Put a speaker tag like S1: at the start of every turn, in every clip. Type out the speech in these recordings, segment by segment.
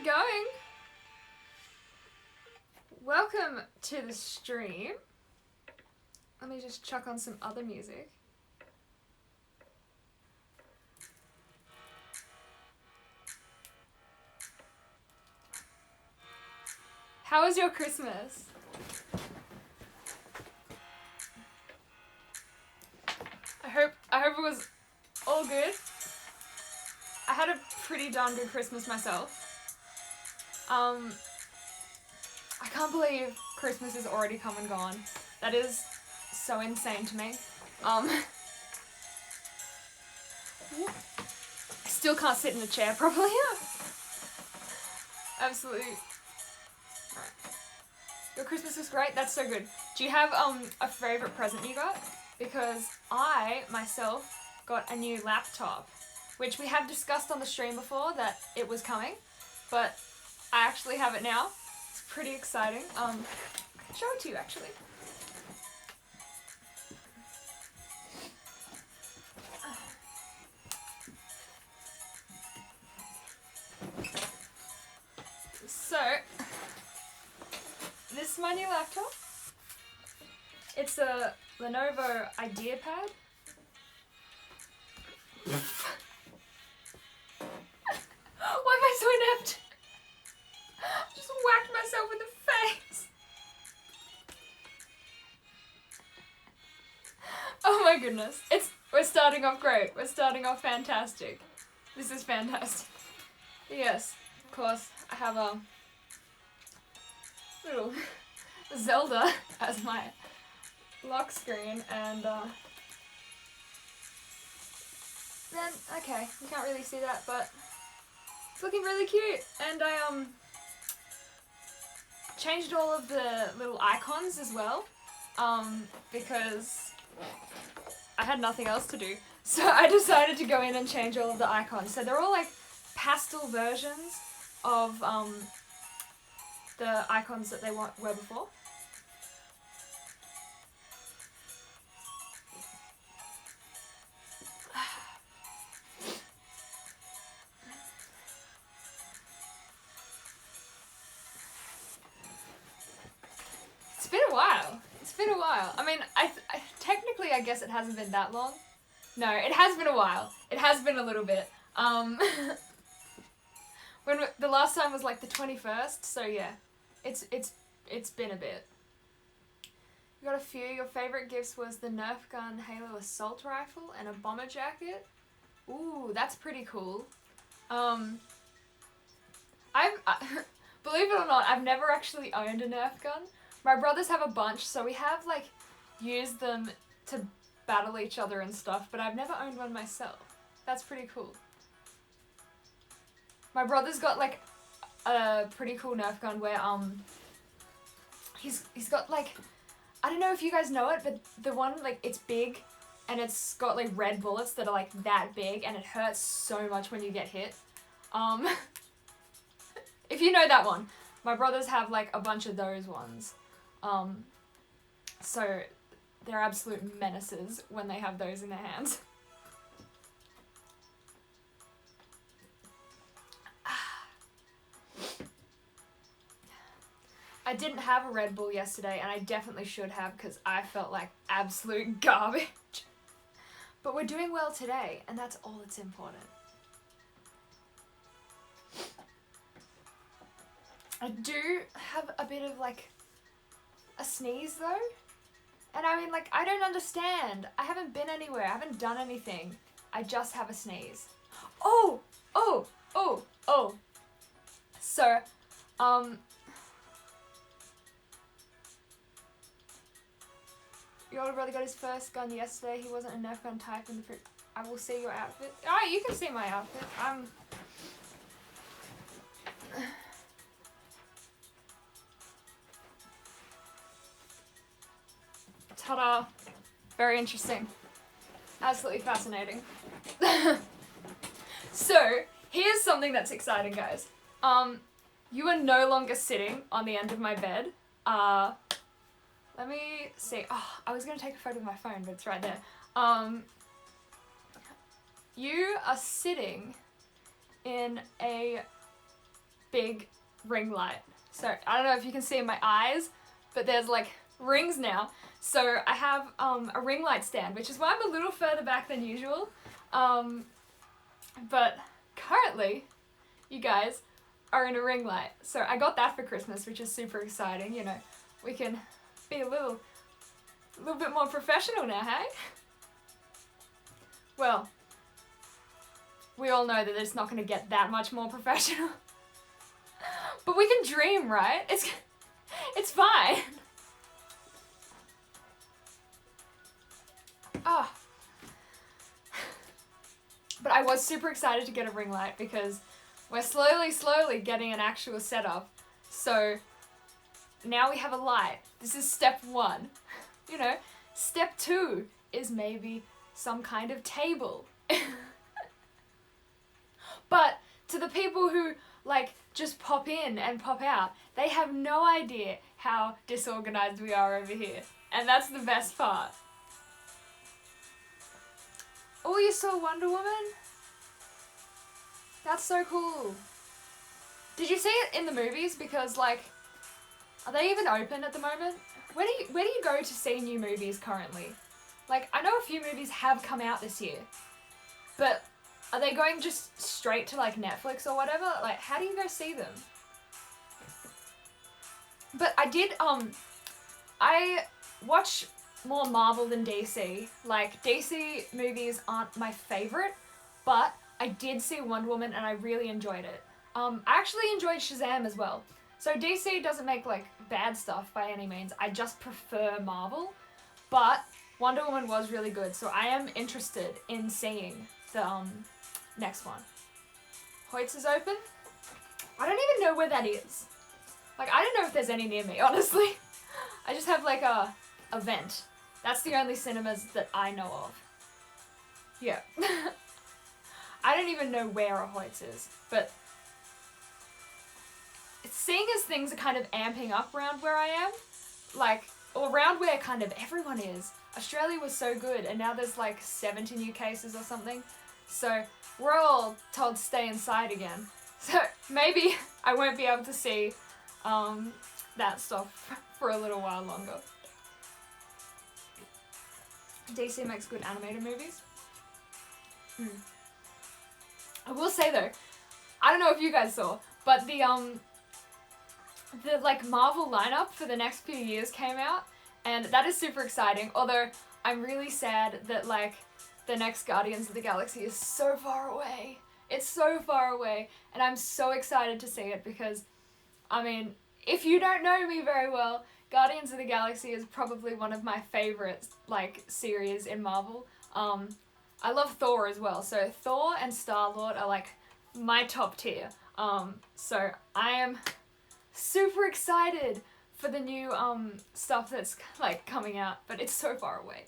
S1: going? Welcome to the stream. Let me just chuck on some other music. How was your Christmas? I hope it was all good. I had a pretty darn good Christmas myself. I can't believe Christmas is already come and gone. That is so insane to me. I still can't sit in a chair properly. Absolutely. Right. Your Christmas was great. That's so good. Do you have a favourite present you got? Because I, myself, got a new laptop, which we have discussed on the stream before that it was coming, but I actually have it now. It's pretty exciting. I'll show it to you actually. So, this is my new laptop. It's a Lenovo IdeaPad. Why am I so inept? Just whacked myself in the face. Oh my goodness. We're starting off great. We're starting off fantastic. This is fantastic. Yes, of course, I have a little Zelda as my lock screen, and then, okay, you can't really see that, but it's looking really cute. And I changed all of the little icons as well, because I had nothing else to do. So I decided to go in and change all of the icons. So they're all like pastel versions of the icons that they were before. It's been a while. It's been a while. I mean, technically, I guess it hasn't been that long. No, it has been a while. It has been a little bit. When the last time was like the 21st, so yeah, it's been a bit. You got a few. Your favorite gifts was the Nerf gun Halo assault rifle and a bomber jacket. Ooh, that's pretty cool. Believe it or not, I've never actually owned a Nerf gun. My brothers have a bunch, so we have like used them to battle each other and stuff, but I've never owned one myself. That's pretty cool. My brother's got like a pretty cool Nerf gun where he's got like, I don't know if you guys know it, but the one like it's big and it's got like red bullets that are like that big and it hurts so much when you get hit. If you know that one, my brothers have like a bunch of those ones. So they're absolute menaces when they have those in their hands. I didn't have a Red Bull yesterday, and I definitely should have because I felt like absolute garbage. But we're doing well today, and that's all that's important. I do have a bit of like a sneeze though. And I mean, like, I don't understand. I haven't been anywhere. I haven't done anything. I just have a sneeze. Oh! So, your older brother got his first gun yesterday. He wasn't a Nerf gun type in the fridge. I will see your outfit. Alright, you can see my outfit. Ta-da! Very interesting. Absolutely fascinating. So, here's something that's exciting, guys. You are no longer sitting on the end of my bed. Let me see. Oh, I was going to take a photo of my phone, but it's right there. You are sitting in a big ring light. So I don't know if you can see in my eyes, but there's like rings now. So I have a ring light stand, which is why I'm a little further back than usual. But currently, you guys are in a ring light. So I got that for Christmas, which is super exciting. You know, we can be a little bit more professional now, hey? Well, we all know that it's not going to get that much more professional. But we can dream, right? It's fine. Oh. But I was super excited to get a ring light because we're slowly getting an actual setup. So now we have a light. This is step 1. You know, step 2 is maybe some kind of table. But to the people who like just pop in and pop out, they have no idea how disorganized we are over here. And that's the best part. Oh, you saw Wonder Woman? That's so cool. Did you see it in the movies? Because like, are they even open at the moment? Where do you go to see new movies currently? Like, I know a few movies have come out this year, but are they going just straight to like Netflix or whatever? Like, how do you go see them? But I watch more Marvel than DC. Like, DC movies aren't my favorite, but I did see Wonder Woman and I really enjoyed it. I actually enjoyed Shazam as well. So DC doesn't make like bad stuff by any means. I just prefer Marvel, but Wonder Woman was really good. So I am interested in seeing the next one. Hoyts is open. I don't even know where that is. Like, I don't know if there's any near me, honestly. I just have like a vent. That's the only cinemas that I know of. Yeah. I don't even know where a Hoyts is, but seeing as things are kind of amping up around where I am, like, or around where kind of everyone is. Australia was so good, and now there's like 70 new cases or something. So we're all told to stay inside again. So maybe I won't be able to see that stuff for a little while longer. DC makes good animated movies. I will say though, I don't know if you guys saw, but the like Marvel lineup for the next few years came out, and that is super exciting. Although I'm really sad that like the next Guardians of the Galaxy is so far away. It's so far away, and I'm so excited to see it because, I mean, if you don't know me very well, Guardians of the Galaxy is probably one of my favorite like series in Marvel. I love Thor as well, so Thor and Star-Lord are like my top tier. So I am super excited for the new stuff that's like coming out, but it's so far away.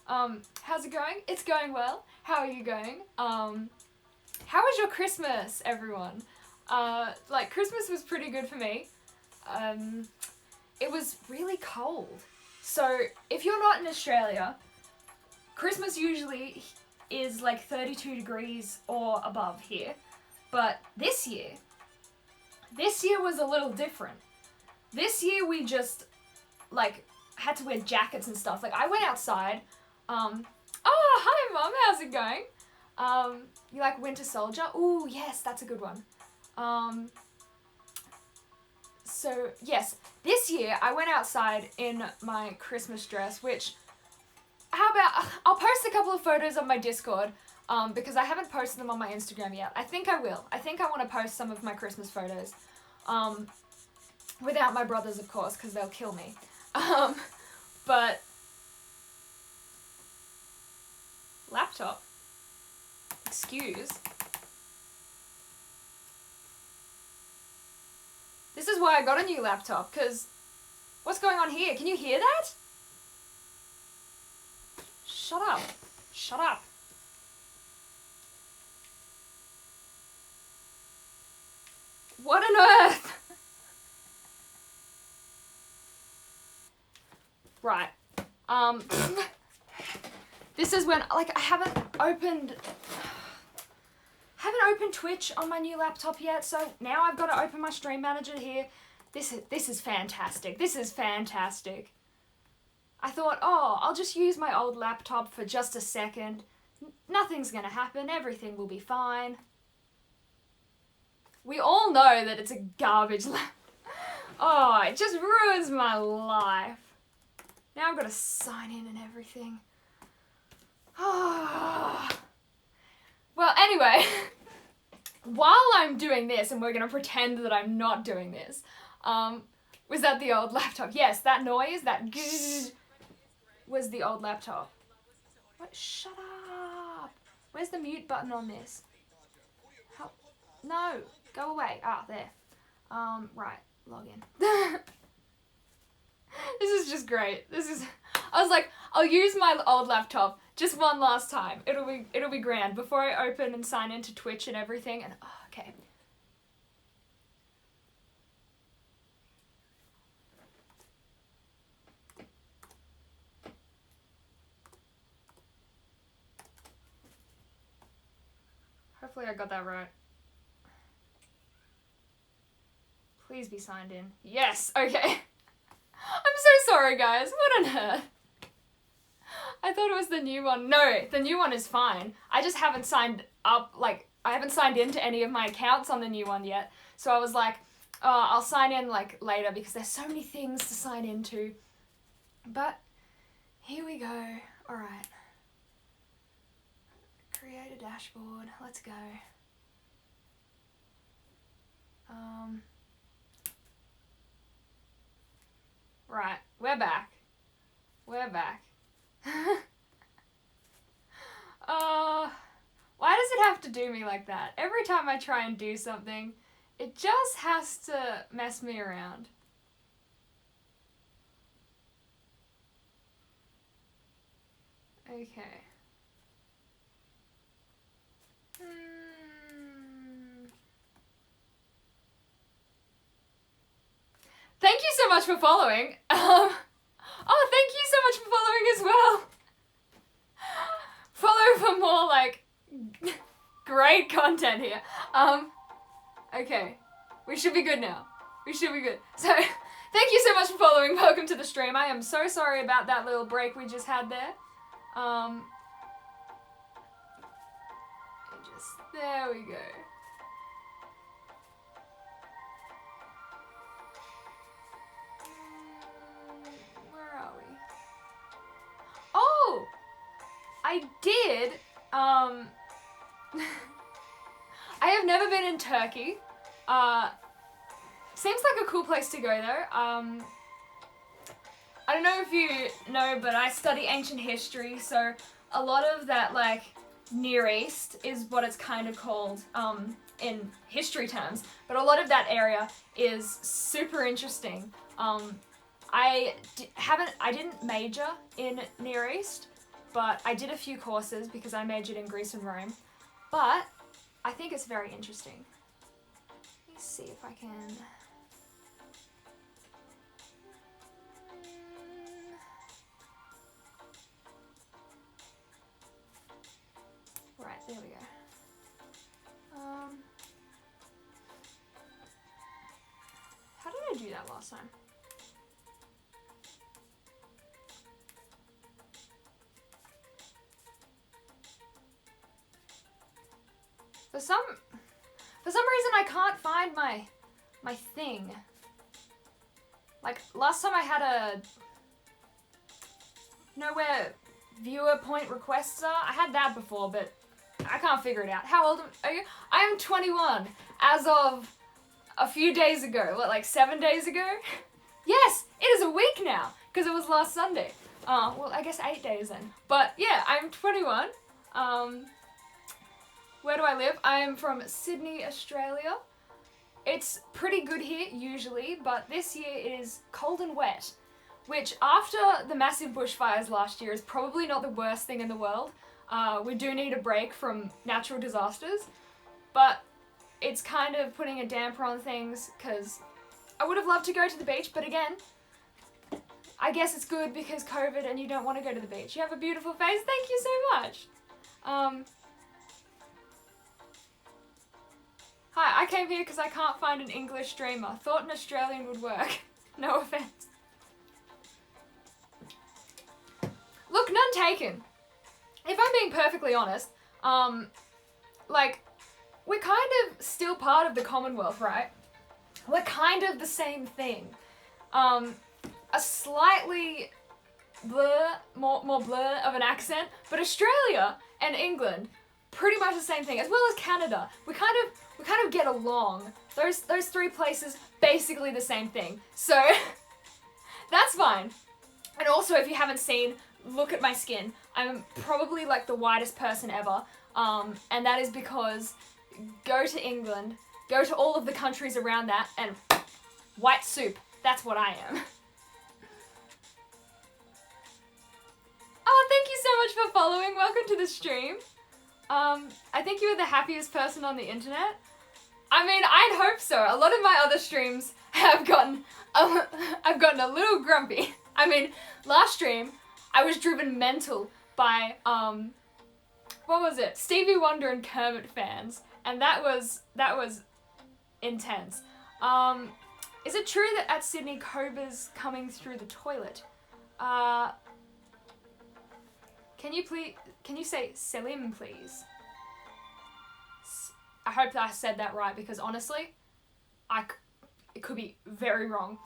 S1: How's it going? It's going well. How are you going? How was your Christmas, everyone? Like, Christmas was pretty good for me. It was really cold. So if you're not in Australia, Christmas usually is like 32 degrees or above here. But this year was a little different. This year we just like had to wear jackets and stuff. Like, I went outside. Oh, hi Mum, how's it going? You like Winter Soldier? Ooh, yes, that's a good one. So yes, this year I went outside in my Christmas dress, which, how about, I'll post a couple of photos on my Discord, because I haven't posted them on my Instagram yet. I think I will. I think I want to post some of my Christmas photos, without my brothers, of course, because they'll kill me. But, laptop, excuse. This is why I got a new laptop, because what's going on here? Can you hear that? Shut up. Shut up. What on earth? Right. This is when, like, I haven't haven't opened Twitch on my new laptop yet, so now I've got to open my stream manager here. This is fantastic. This is fantastic. I thought, oh, I'll just use my old laptop for just a second. Nothing's gonna happen. Everything will be fine. We all know that it's a garbage laptop. Oh, it just ruins my life. Now I've got to sign in and everything. Oh. Well, anyway, while I'm doing this, and we're going to pretend that I'm not doing this, was that the old laptop? Yes, that noise, that was the old laptop. What? Shut up. Where's the mute button on this? How? No, go away. Ah, there. Right, log in. This is just great. I was like, I'll use my old laptop just one last time. It'll be grand before I open and sign into Twitch and everything. And oh, okay. Hopefully I got that right. Please be signed in. Yes, okay. I'm so sorry, guys. What on earth? I thought it was the new one. No, the new one is fine. I just haven't signed up, like, I haven't signed into any of my accounts on the new one yet. So I was like, oh, I'll sign in, like, later because there's so many things to sign into. But here we go. All right. Create a dashboard. Let's go. Right, we're back. We're back. Why does it have to do me like that? Every time I try and do something, it just has to mess me around. Okay. Thank you so much for following. Oh, thank you so much for following as well. Follow for more, like, great content here. Okay. We should be good now. We should be good. So, thank you so much for following. Welcome to the stream. I am so sorry about that little break we just had there. There we go. Where are we? Oh! I did, I have never been in Turkey. Seems like a cool place to go though. I don't know if you know, but I study ancient history, so a lot of that, like, Near East is what it's kind of called in history terms, but a lot of that area is super interesting. I didn't major in Near East, but I did a few courses because I majored in Greece and Rome, but I think it's very interesting. Let me see if I can... Right, there we go. How did I do that last time? For some reason I can't find my thing. Like last time I had a where viewer point requests are. I had that before, but I can't figure it out. How old are you? I am 21 as of a few days ago. What, like 7 days ago? Yes, it is a week now because it was last Sunday. Well, I guess 8 days then. But yeah, I'm 21. Where do I live? I am from Sydney, Australia. It's pretty good here usually, but this year it is cold and wet, which after the massive bushfires last year is probably not the worst thing in the world. We do need a break from natural disasters, but it's kind of putting a damper on things because I would have loved to go to the beach, but again, I guess it's good because COVID and you don't want to go to the beach. You have a beautiful face. Thank you so much. Hi, I came here because I can't find an English streamer. Thought an Australian would work. No offense. Look, none taken. If I'm being perfectly honest, like, we're kind of still part of the Commonwealth, right? We're kind of the same thing. A slightly more blur of an accent, but Australia and England, pretty much the same thing, as well as Canada. We kind of get along. Those three places, basically the same thing. So, that's fine. And also, if you haven't seen, look at my skin. I'm probably like the whitest person ever. And that is because go to England, go to all of the countries around that, and white soup. That's what I am. Oh, thank you so much for following. Welcome to the stream. I think you are the happiest person on the internet. I mean, I'd hope so. A lot of my other streams have gotten, I've gotten a little grumpy. I mean, last stream, I was driven mental by, what was it? Stevie Wonder and Kermit fans. And that was intense. Is it true that at Sydney, Cobra's coming through the toilet? Can you say Selim, please? I hope that I said that right, because honestly, it could be very wrong.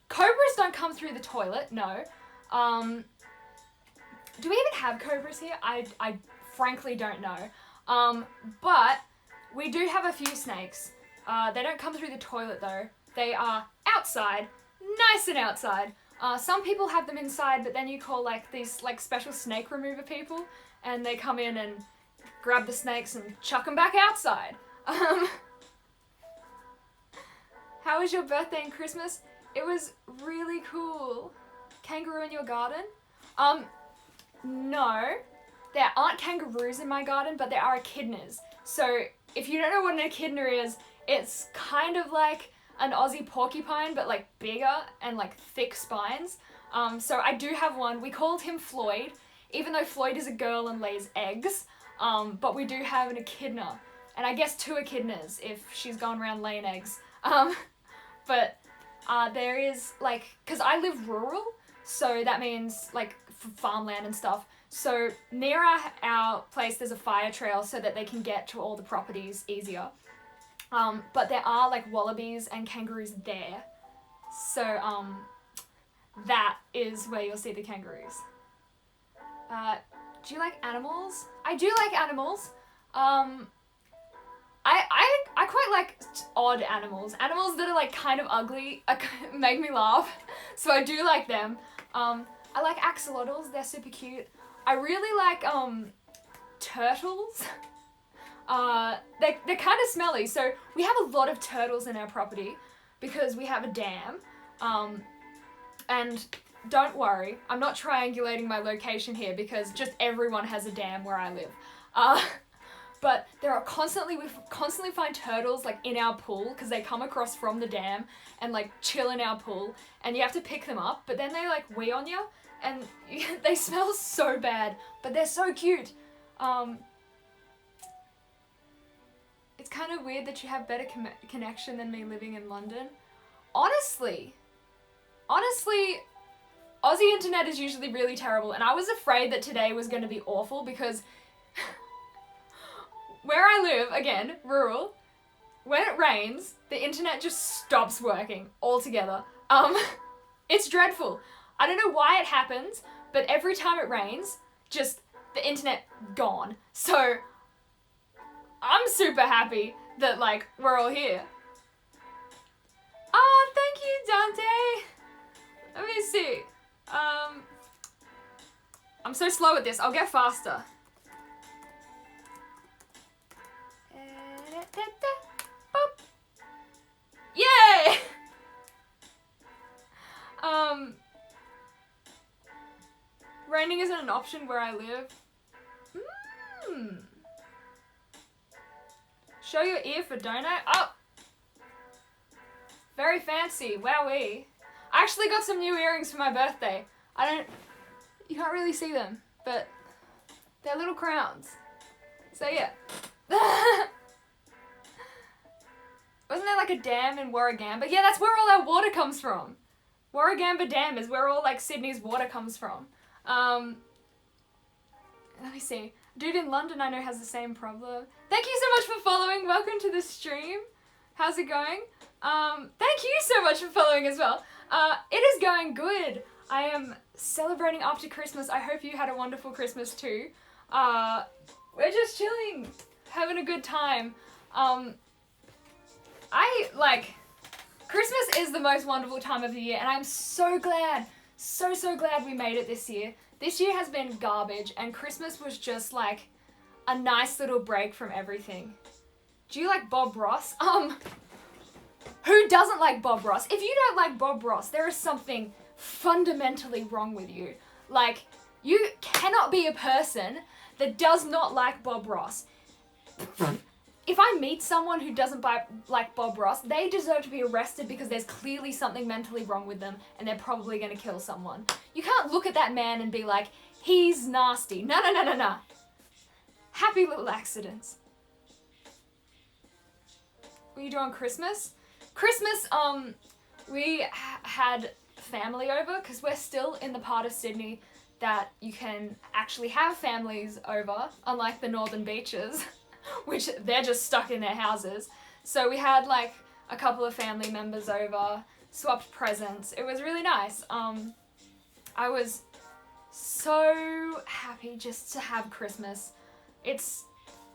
S1: Cobras don't come through the toilet, no. Do we even have cobras here? I frankly don't know. But we do have a few snakes. They don't come through the toilet though. They are outside, nice and outside. Some people have them inside, but then you call like these like special snake remover people, and they come in and grab the snakes and chuck them back outside. How was your birthday and Christmas? It was really cool. Kangaroo in your garden? No. There aren't kangaroos in my garden, but there are echidnas. So if you don't know what an echidna is, it's kind of like an Aussie porcupine, but like bigger and like thick spines. So I do have one. We called him Floyd, even though Floyd is a girl and lays eggs. But we do have an echidna, and I guess 2 echidnas if she's gone around laying eggs. But there is like, cause I live rural, so that means like farmland and stuff. So near our place, there's a fire trail so that they can get to all the properties easier. But there are like wallabies and kangaroos there. So, that is where you'll see the kangaroos. Do you like animals? I do like animals. I quite like odd animals. Animals that are like kind of ugly make me laugh. So I do like them. I like axolotls, they're super cute. I really like, turtles. They're kind of smelly, so we have a lot of turtles in our property because we have a dam. And don't worry, I'm not triangulating my location here because just everyone has a dam where I live. But we constantly find turtles like in our pool because they come across from the dam and like chill in our pool, and you have to pick them up, but then they like wee on you and they smell so bad, but they're so cute. It's kind of weird that you have better connection than me living in London. Honestly, Aussie internet is usually really terrible, and I was afraid that today was going to be awful because where I live, again, rural, when it rains, the internet just stops working altogether. It's dreadful. I don't know why it happens, but every time it rains, just the internet gone. So I'm super happy that like we're all here. Oh, thank you, Dante. Let me see. I'm so slow at this. I'll get faster. Yay! Raining isn't an option where I live. Show your ear for donut. Oh! Very fancy. Wowee. I actually got some new earrings for my birthday. You can't really see them, but they're little crowns. So yeah. Wasn't there like a dam in Warragamba? Yeah, that's where all our water comes from. Warragamba Dam is where all like Sydney's water comes from. Let me see. Dude in London I know has the same problem. Thank you so much for following. Welcome to the stream. How's it going? Thank you so much for following as well. It is going good. I am celebrating after Christmas. I hope you had a wonderful Christmas too. We're just chilling, having a good time. Christmas is the most wonderful time of the year, and I'm so glad, so glad we made it this year. This year has been garbage, and Christmas was just like a nice little break from everything. Do you like Bob Ross? Who doesn't like Bob Ross? If you don't like Bob Ross, there is something fundamentally wrong with you. Like, you cannot be a person that does not like Bob Ross. If I meet someone who doesn't like Bob Ross, they deserve to be arrested because there's clearly something mentally wrong with them and they're probably going to kill someone. You can't look at that man and be like, he's nasty. No. Happy little accidents. What are you doing on Christmas? Christmas, we had family over because we're still in the part of Sydney that you can actually have families over, unlike the northern beaches. Which they're just stuck in their houses. So we had like a couple of family members over, swapped presents. It was really nice. I was so happy just to have Christmas. It's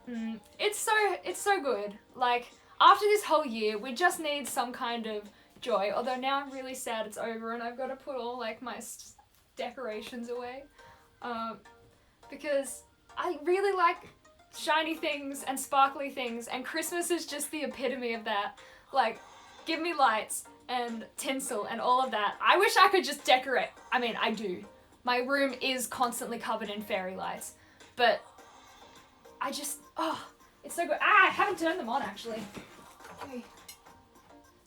S1: so good. Like, after this whole year, we just need some kind of joy. Although now I'm really sad it's over and I've got to put all like my decorations away. Because I really like shiny things and sparkly things, and Christmas is just the epitome of that. Like, give me lights and tinsel and all of that. I wish I could just decorate. I mean, I do. My room is constantly covered in fairy lights, but I just, it's so good. I haven't turned them on actually. Okay.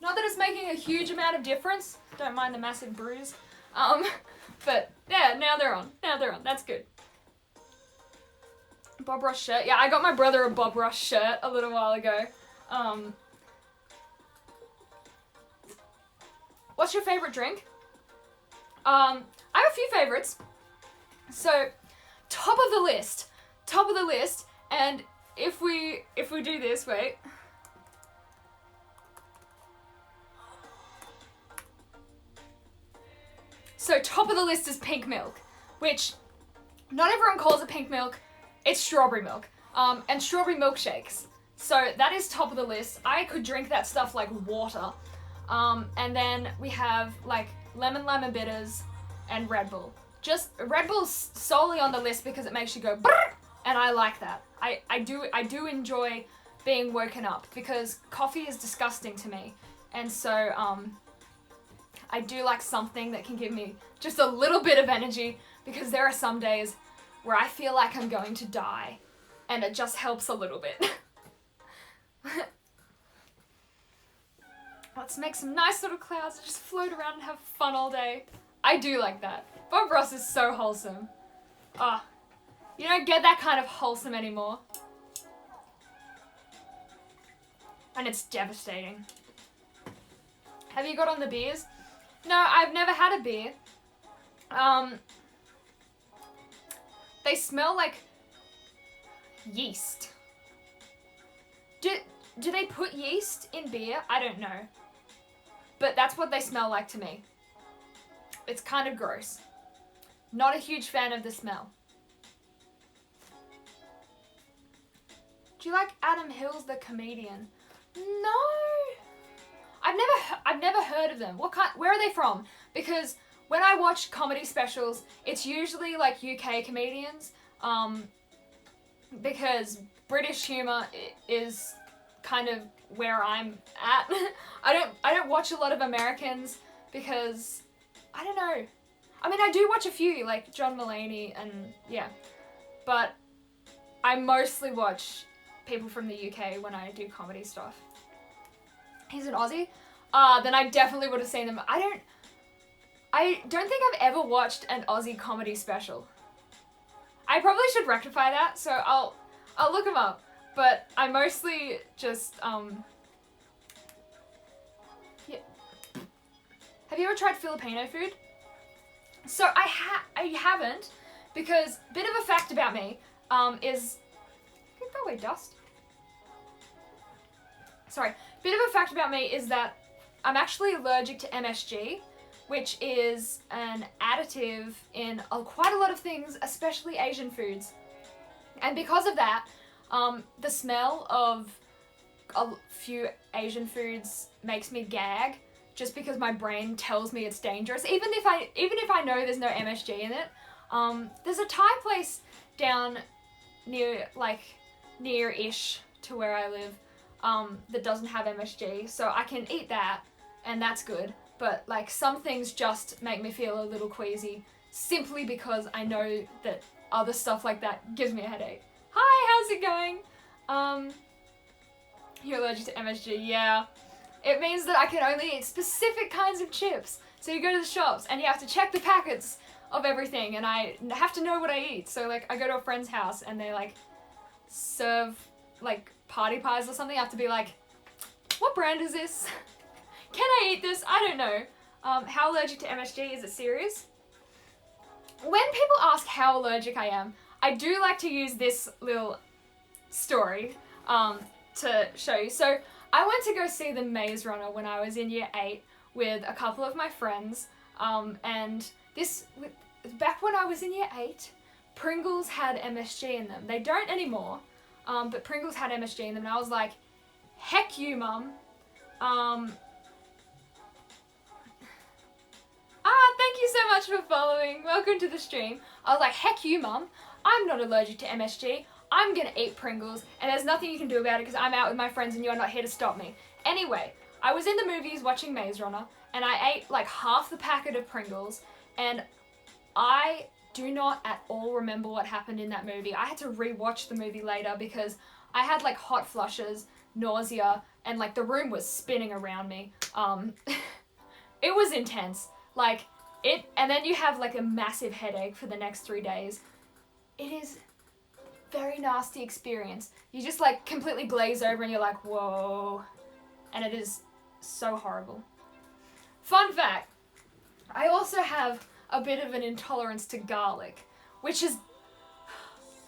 S1: Not that it's making a huge amount of difference. Don't mind the massive bruise. But yeah, now they're on. That's good. Bob Ross shirt. Yeah, I got my brother a Bob Ross shirt a little while ago. What's your favorite drink? I have a few favorites. So, top of the list, and if we do this, wait. So, top of the list is pink milk, which not everyone calls it pink milk. It's strawberry milk, and strawberry milkshakes. So that is top of the list. I could drink that stuff like water. And then we have like lemon bitters and Red Bull. Just Red Bull's solely on the list because it makes you go brrr, and I like that. I do enjoy being woken up because coffee is disgusting to me. And so I do like something that can give me just a little bit of energy because there are some days where I feel like I'm going to die, and it just helps a little bit. Let's make some nice little clouds and just float around and have fun all day. I do like that. Bob Ross is so wholesome. You don't get that kind of wholesome anymore. And it's devastating. Have you got on the beers? No, I've never had a beer. They smell like yeast. Do they put yeast in beer? I don't know. But that's what they smell like to me. It's kind of gross. Not a huge fan of the smell. Do you like Adam Hills, the comedian? No. I've never heard of them. Where are they from? Because when I watch comedy specials, it's usually like UK comedians, because British humour is kind of where I'm at. I don't watch a lot of Americans because I don't know. I mean, I do watch a few like John Mulaney and yeah, but I mostly watch people from the UK when I do comedy stuff. He's an Aussie. Then I definitely would have seen them. I don't think I've ever watched an Aussie comedy special. I probably should rectify that, so I'll look them up. But I mostly just Have you ever tried Filipino food? So I haven't, because bit of a fact about me is, get that way, dust. Sorry, bit of a fact about me is that I'm actually allergic to MSG, which is an additive in quite a lot of things, especially Asian foods. And because of that, the smell of a few Asian foods makes me gag, just because my brain tells me it's dangerous. Even if I know there's no MSG in it. There's a Thai place down near-ish to where I live, that doesn't have MSG, so I can eat that, and that's good. But like, some things just make me feel a little queasy, simply because I know that other stuff like that gives me a headache. Hi, how's it going? You're allergic to MSG, yeah. It means that I can only eat specific kinds of chips. So you go to the shops and you have to check the packets of everything, and I have to know what I eat. So like, I go to a friend's house and they like serve like party pies or something. I have to be like, what brand is this? Can I eat this? I don't know. How allergic to MSG? Is it serious? When people ask how allergic I am, I do like to use this little story to show you. So I went to go see The Maze Runner when I was in year 8 with a couple of my friends, and back when I was in year 8, Pringles had MSG in them. They don't anymore, but Pringles had MSG in them, and I was like, heck you, mum. Thank you so much for following. Welcome to the stream. I was like, heck you, mum. I'm not allergic to MSG. I'm gonna eat Pringles, and there's nothing you can do about it because I'm out with my friends and you're not here to stop me. Anyway, I was in the movies watching Maze Runner, and I ate like half the packet of Pringles, and I do not at all remember what happened in that movie. I had to re-watch the movie later because I had like hot flushes, nausea, and like the room was spinning around me. It was intense. Like, and then you have like a massive headache for the next 3 days. It is very nasty experience. You just like completely glaze over and you're like, whoa. And it is so horrible. Fun fact, I also have a bit of an intolerance to garlic, which is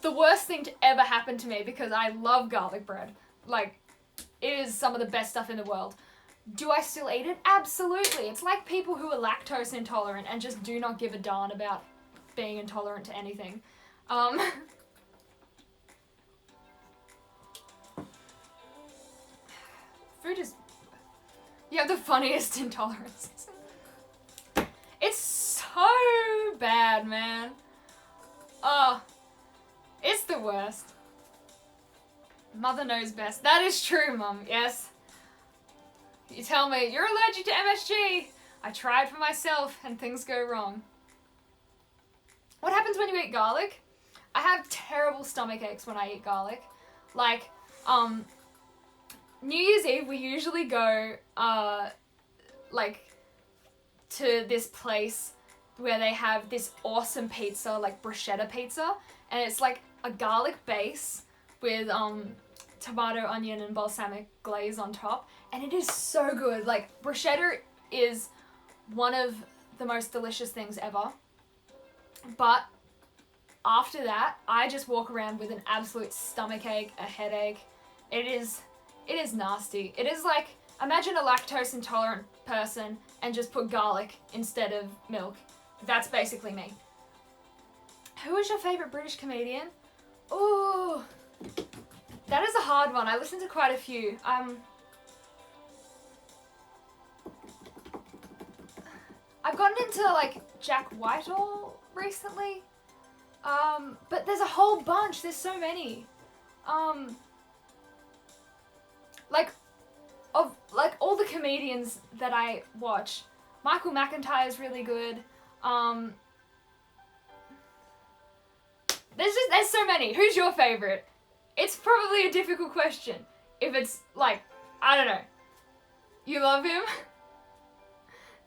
S1: the worst thing to ever happen to me because I love garlic bread. Like, it is some of the best stuff in the world. Do I still eat it? Absolutely. It's like people who are lactose intolerant and just do not give a darn about being intolerant to anything. Food is... You have the funniest intolerances. It's so bad, man. Oh, it's the worst. Mother knows best. That is true, Mum. Yes. You tell me, you're allergic to MSG. I tried for myself and things go wrong. What happens when you eat garlic? I have terrible stomach aches when I eat garlic. Like, New Year's Eve, we usually go, like, to this place where they have this awesome pizza, like bruschetta pizza, and it's like a garlic base with, tomato, onion, and balsamic glaze on top, and it is so good. Like, bruschetta is one of the most delicious things ever, but after that, I just walk around with an absolute stomach ache, a headache. It is nasty. It is like, imagine a lactose intolerant person and just put garlic instead of milk. That's basically me. Who is your favourite British comedian? Ooh, that is a hard one. I listen to quite a few. I've gotten into like Jack Whitehall recently. But there's a whole bunch. There's so many. Like all the comedians that I watch. Michael McIntyre is really good. There's so many. Who's your favorite? It's probably a difficult question. If it's like, I don't know. You love him?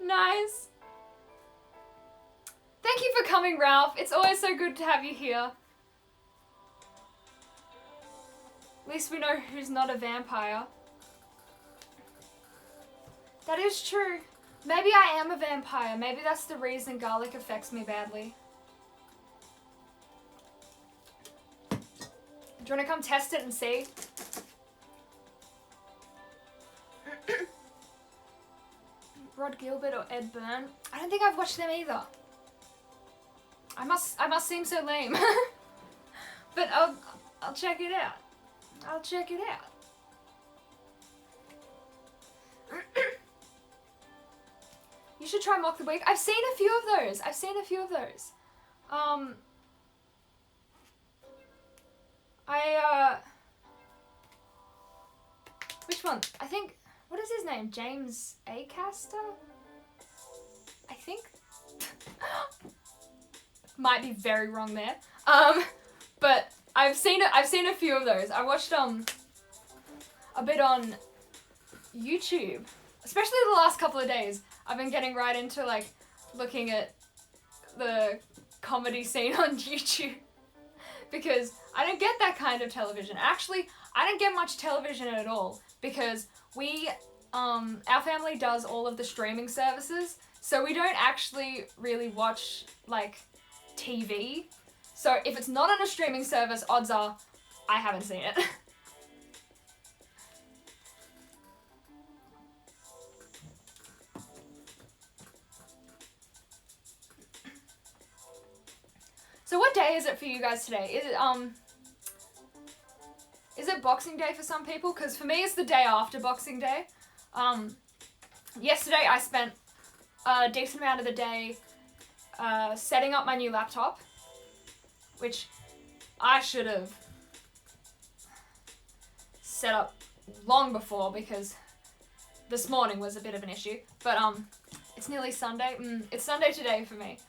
S1: Nice. Thank you for coming, Ralph. It's always so good to have you here. At least we know who's not a vampire. That is true. Maybe I am a vampire. Maybe that's the reason garlic affects me badly. Do you want to come test it and see? Rod Gilbert or Ed Byrne? I don't think I've watched them either. I must seem so lame. But I'll check it out. I'll check it out. You should try Mock the Week. I've seen a few of those. Which one? I think, what is his name? James Acaster? I think. Might be very wrong there. But I've seen a few of those. I watched a bit on YouTube, especially the last couple of days. I've been getting right into like looking at the comedy scene on YouTube because I don't get that kind of television. Actually, I don't get much television at all because our family does all of the streaming services, so we don't actually really watch like TV. So if it's not on a streaming service, odds are I haven't seen it. So what day is it for you guys today? Is it Boxing Day for some people? Because for me it's the day after Boxing Day. Yesterday I spent a decent amount of the day setting up my new laptop, which I should have set up long before because this morning was a bit of an issue. But it's nearly Sunday. It's Sunday today for me.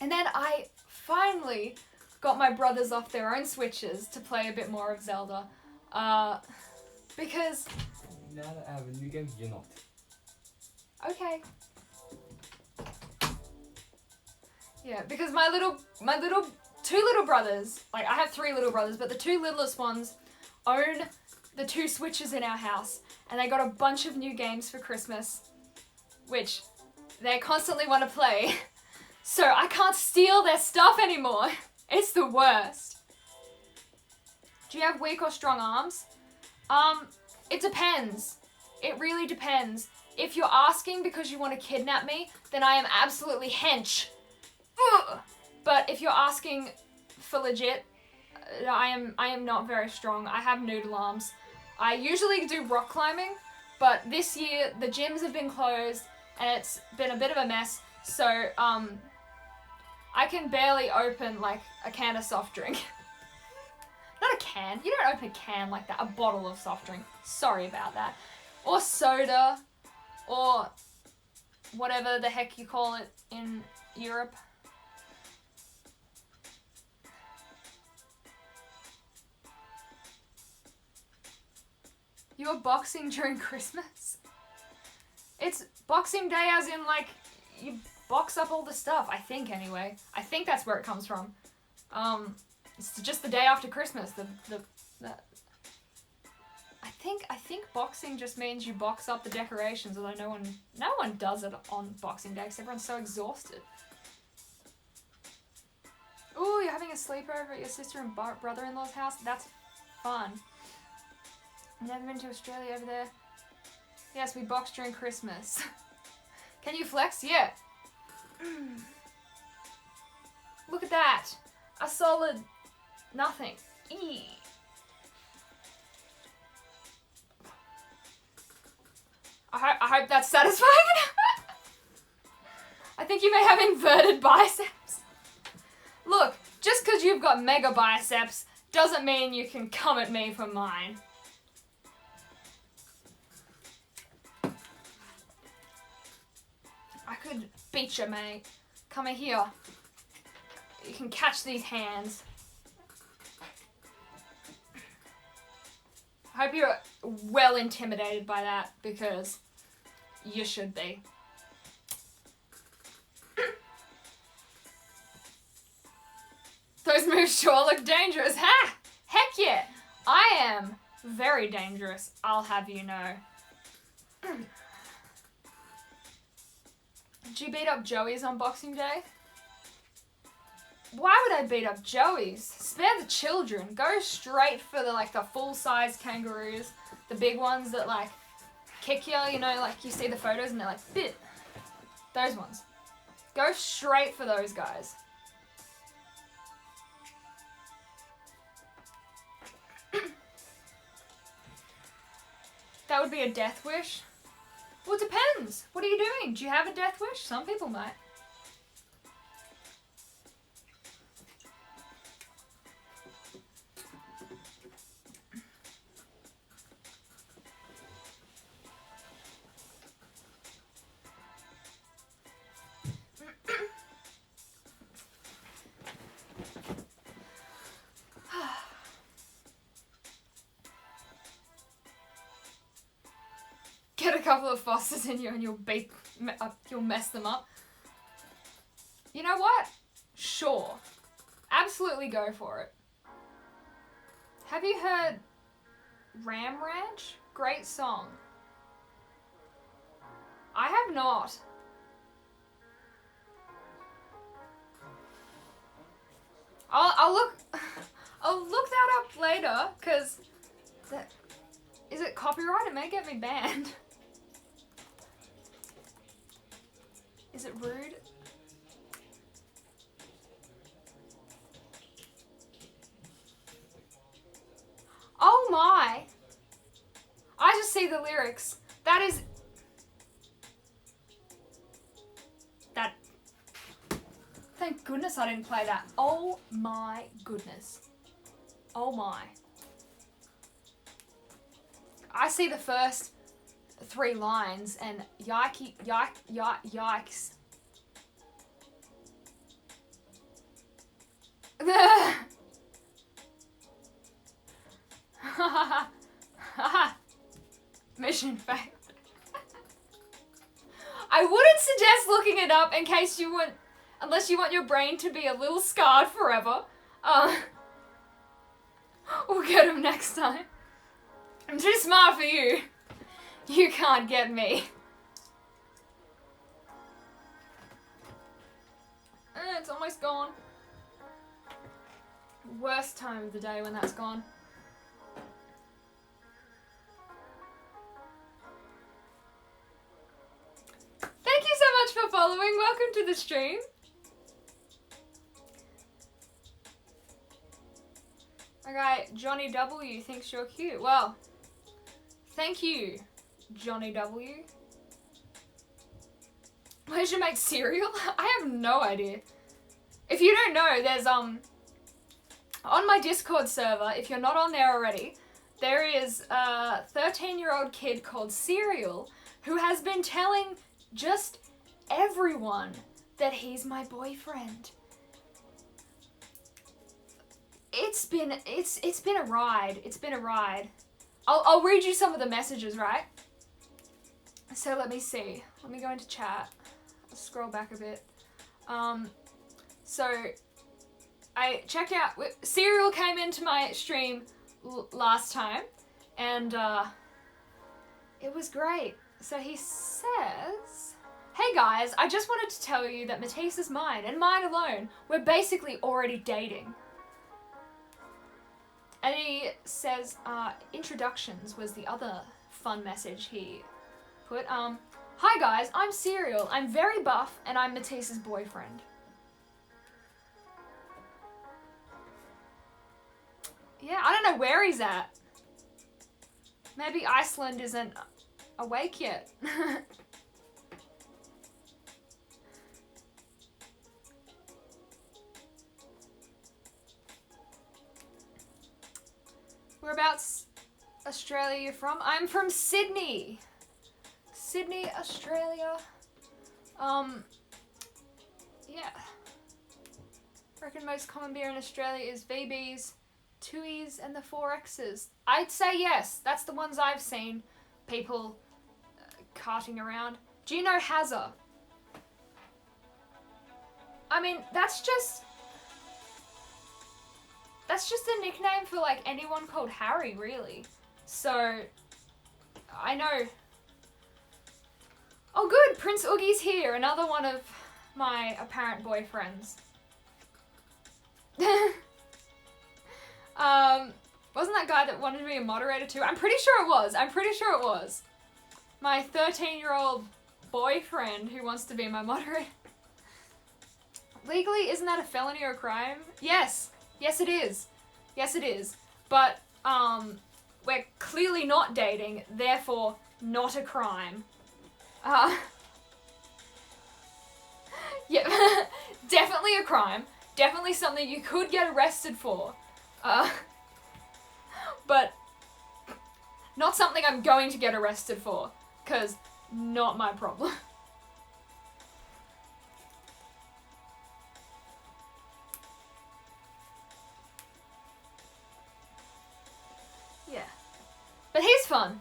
S1: And then I finally got my brothers off their own Switches to play a bit more of Zelda. Because...
S2: Now that I have a new game, you're not.
S1: Okay. Yeah, because my two little brothers, like I have 3 little brothers, but the 2 littlest ones own the 2 Switches in our house, and they got a bunch of new games for Christmas, which they constantly want to play. So I can't steal their stuff anymore. It's the worst. Do you have weak or strong arms? It depends. It really depends. If you're asking because you want to kidnap me, then I am absolutely hench. Ugh. But if you're asking for legit, I am not very strong. I have noodle arms. I usually do rock climbing, but this year the gyms have been closed and it's been a bit of a mess. So I can barely open like a can of soft drink. Not a can. You don't open a can like that. A bottle of soft drink. Sorry about that. Or soda. Or whatever the heck you call it in Europe. You're boxing during Christmas? It's Boxing Day as in like you box up all the stuff, I think anyway. I think that's where it comes from. It's just the day after Christmas. I think boxing just means you box up the decorations, although no one does it on Boxing Day because everyone's so exhausted. Ooh, you're having a sleepover at your sister and brother-in-law's house? That's fun. I've never been to Australia over there. Yes, we box during Christmas. Can you flex? Yeah. Look at that. A solid nothing. Eee. I hope that's satisfying. I think you may have inverted biceps. Look, just because you've got mega biceps doesn't mean you can come at me for mine. I could beat you, mate. Come here. You can catch these hands. I hope you're well intimidated by that, because you should be. Those moves sure look dangerous. Ha! Heck yeah! I am very dangerous, I'll have you know. Did you beat up Joey's on Boxing Day? Why would I beat up Joey's? Spare the children. Go straight for the full-size kangaroos. The big ones that kick you, you see the photos and they're like, bit. Those ones. Go straight for those guys. That would be a death wish. Well, it depends. What are you doing? Do you have a death wish? Some people might. Get a couple of Fosters in you and you'll mess them up. You know what? Sure. Absolutely go for it. Have you heard Ram Ranch? Great song. I have not. I'll look that up later, cause is it copyright? It may get me banned. Is it rude? Oh my! I just see the lyrics. Thank goodness I didn't play that. Oh my goodness. Oh my. I see the first 3 lines and yikes. Mission failed. I wouldn't suggest looking it up in case you want, unless you want your brain to be a little scarred forever. We'll get him next time. I'm too smart for you. You can't get me. It's almost gone. Worst time of the day when that's gone. Thank you so much for following. Welcome to the stream. Alright, Johnny W thinks you're cute. Well, thank you, Johnny W. Why did you make cereal? I have no idea. If you don't know, there's on my Discord server, if you're not on there already, there is a 13-year-old kid called Cereal who has been telling just everyone that he's my boyfriend. It's been a ride. It's been a ride. I'll read you some of the messages, right? So let me see. Let me go into chat. I'll scroll back a bit. So I checked out. Cereal came into my stream last time, and it was great. So he says, "Hey guys, I just wanted to tell you that Matisse is mine and mine alone. We're basically already dating." And he says, introductions was the other fun message he put. "Hi guys, I'm Cereal. I'm very buff and I'm Matisse's boyfriend." Yeah, I don't know where he's at. Maybe Iceland isn't awake yet. Whereabouts Australia you from? I'm from Sydney. Sydney, Australia. Yeah. I reckon most common beer in Australia is VBs, 2Es, and the 4Xs. I'd say yes. That's the ones I've seen people carting around. Do you know Hazza? I mean, that's just a nickname for like anyone called Harry, really. So I know Oh good, Prince Oogie's here, another one of my apparent boyfriends. Wasn't that guy that wanted to be a moderator too? I'm pretty sure it was. My 13-year-old boyfriend who wants to be my moderator. Legally, isn't that a felony or a crime? Yes. Yes, it is. Yes, it is. But, we're clearly not dating, therefore not a crime. Yeah, definitely a crime. Definitely something you could get arrested for. But not something I'm going to get arrested for, because not my problem. Yeah. But he's fun.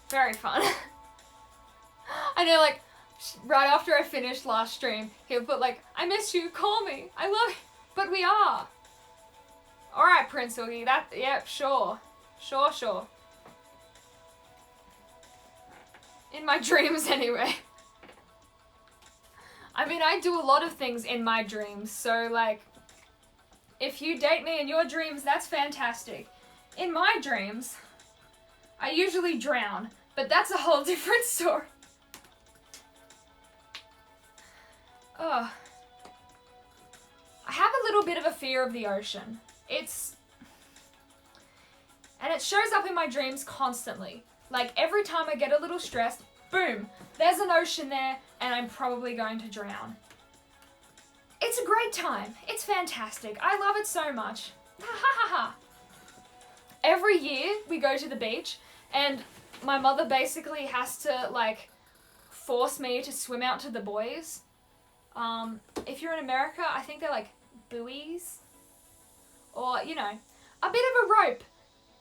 S1: Very fun. I know, like, right after I finished last stream, he'll put like, I miss you, call me, I love you, but we are. Alright, Prince Oogie, yep, sure. Sure. In my dreams, anyway. I mean, I do a lot of things in my dreams, so, like, if you date me in your dreams, that's fantastic. In my dreams, I usually drown, but that's a whole different story. Ugh. I have a little bit of a fear of the ocean. And it shows up in my dreams constantly. Like, every time I get a little stressed, boom, there's an ocean there, and I'm probably going to drown. It's a great time. It's fantastic. I love it so much. Ha ha ha ha. Every year, we go to the beach, and my mother basically has to, like, force me to swim out to the buoys. If you're in America, I think they're like buoys. Or, you know, a bit of a rope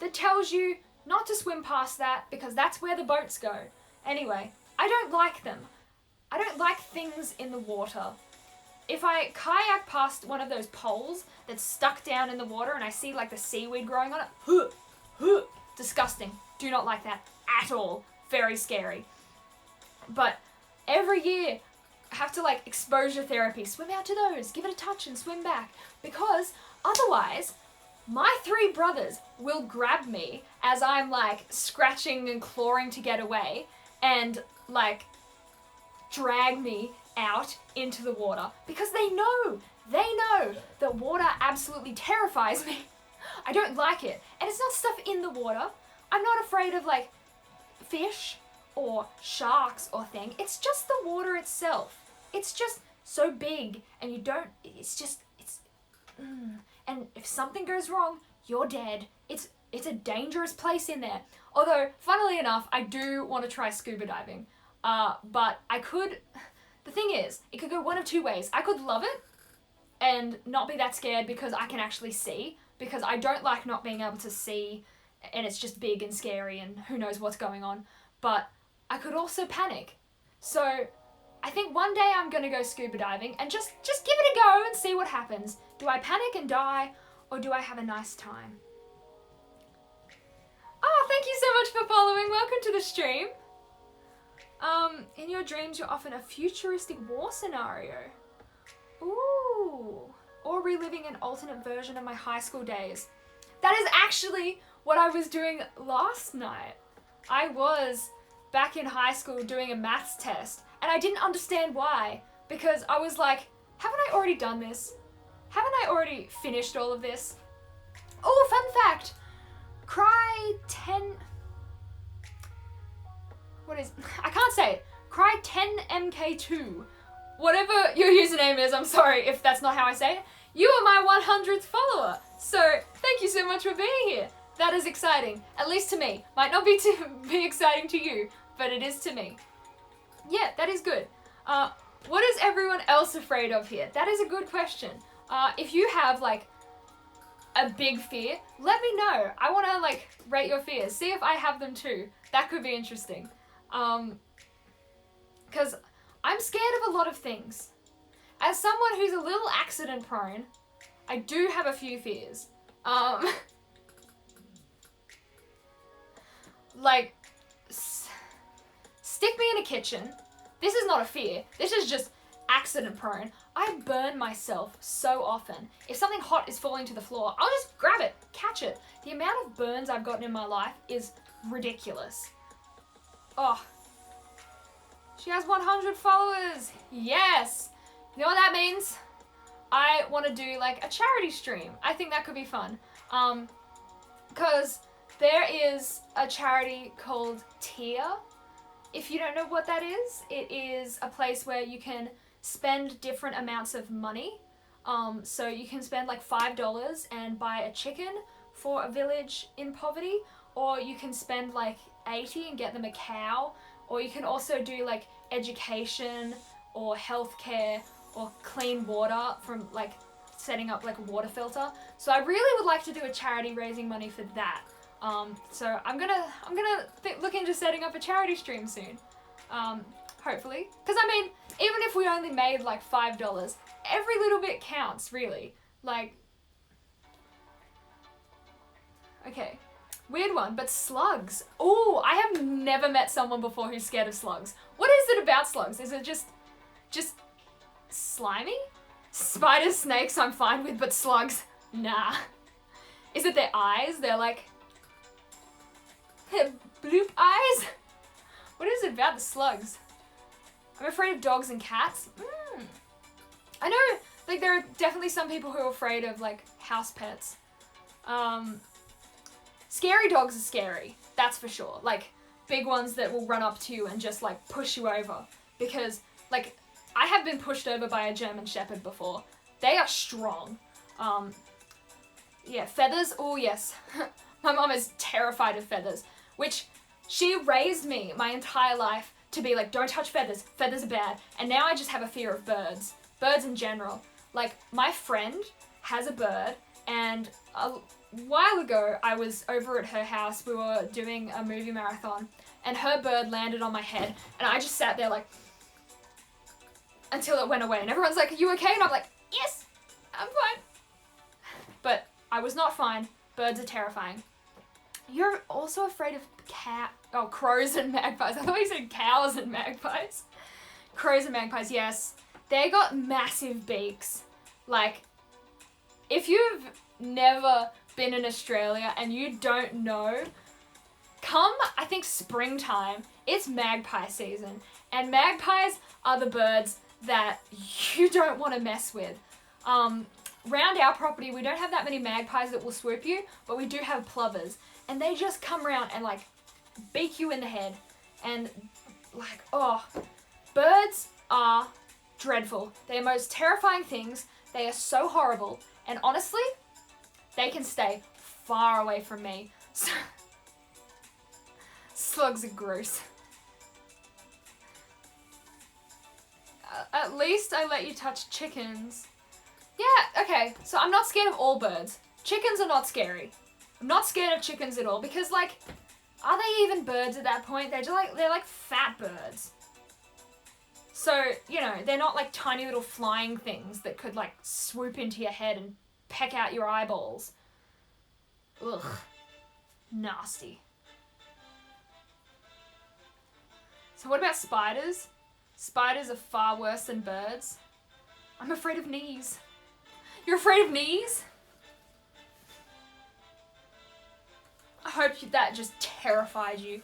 S1: that tells you not to swim past that because that's where the boats go. Anyway, I don't like them. I don't like things in the water. If I kayak past one of those poles that's stuck down in the water and I see like the seaweed growing on it, disgusting. Do not like that at all. Very scary. But every year, have to like exposure therapy, swim out to those, give it a touch and swim back, because otherwise my 3 brothers will grab me as I'm like scratching and clawing to get away and like drag me out into the water because they know that water absolutely terrifies me. I don't like it, and it's not stuff in the water. I'm not afraid of like fish or sharks or thing. It's just the water itself. It's just so big, and and if something goes wrong, you're dead. It's a dangerous place in there. Although, funnily enough, I do want to try scuba diving. But the thing is, it could go one of 2 ways. I could love it, and not be that scared because I can actually see, because I don't like not being able to see, and it's just big and scary, and who knows what's going on. But I could also panic. So I think one day I'm gonna go scuba diving and just give it a go and see what happens. Do I panic and die, or do I have a nice time? Oh, thank you so much for following. Welcome to the stream. In your dreams, you're often a futuristic war scenario. Ooh. Or reliving an alternate version of my high school days. That is actually what I was doing last night. I was back in high school doing a maths test, and I didn't understand why, because I was like, haven't I already done this? Haven't I already finished all of this? Oh, fun fact! I can't say it. Cry10mk2. Whatever your username is, I'm sorry if that's not how I say it. You are my 100th follower, so thank you so much for being here. That is exciting, at least to me. Might not be exciting to you, but it is to me. Yeah, that is good. What is everyone else afraid of here? That is a good question. If you have like a big fear, let me know. I want to like rate your fears. See if I have them too. That could be interesting. Because I'm scared of a lot of things. As someone who's a little accident prone, I do have a few fears. Like Stick me in a kitchen. This is not a fear. This is just accident prone. I burn myself so often. If something hot is falling to the floor, I'll just grab it, catch it. The amount of burns I've gotten in my life is ridiculous. Oh. She has 100 followers. Yes. You know what that means? I want to do like a charity stream. I think that could be fun. Because there is a charity called Tier. If you don't know what that is, it is a place where you can spend different amounts of money. So you can spend like $5 and buy a chicken for a village in poverty, or you can spend like 80 and get them a cow, or you can also do like education or healthcare or clean water from like setting up like a water filter. So I really would like to do a charity raising money for that. So I'm gonna look into setting up a charity stream soon. Hopefully. Because I mean, even if we only made like $5, every little bit counts, really. Like, okay. Weird one, but slugs. Oh, I have never met someone before who's scared of slugs. What is it about slugs? Is it just slimy? Spiders, snakes, I'm fine with, but slugs, nah. Is it their eyes? They're like, bloop eyes? What is it about the slugs? I'm afraid of dogs and cats. I know, like, there are definitely some people who are afraid of, like, house pets. Scary dogs are scary, that's for sure. Like, big ones that will run up to you and just, like, push you over. Because, like, I have been pushed over by a German Shepherd before. They are strong. Yeah, feathers, oh yes. My mom is terrified of feathers, which she raised me my entire life to be like, don't touch feathers, feathers are bad. And now I just have a fear of birds. Birds in general. Like, my friend has a bird, and a while ago I was over at her house, we were doing a movie marathon, and her bird landed on my head, and I just sat there like, until it went away, and everyone's like, are you okay? And I'm like, yes, I'm fine. But I was not fine. Birds are terrifying. You're also afraid of crows and magpies. I thought you said cows and magpies. Crows and magpies, yes. They got massive beaks. Like, if you've never been in Australia and you don't know, come, I think, springtime, it's magpie season. And magpies are the birds that you don't want to mess with. Round our property, we don't have that many magpies that will swoop you, but we do have plovers. And they just come around and, like, beak you in the head. And, like, oh, birds are dreadful. They are most terrifying things. They are so horrible. And honestly, they can stay far away from me. Slugs are gross. At least I let you touch chickens. Yeah, okay, so I'm not scared of all birds. Chickens are not scary. I'm not scared of chickens at all because, like, are they even birds at that point? They're like fat birds. So, you know, they're not like tiny little flying things that could like swoop into your head and peck out your eyeballs. Ugh. Nasty. So what about spiders? Spiders are far worse than birds. I'm afraid of knees. You're afraid of knees? I hope that just terrified you.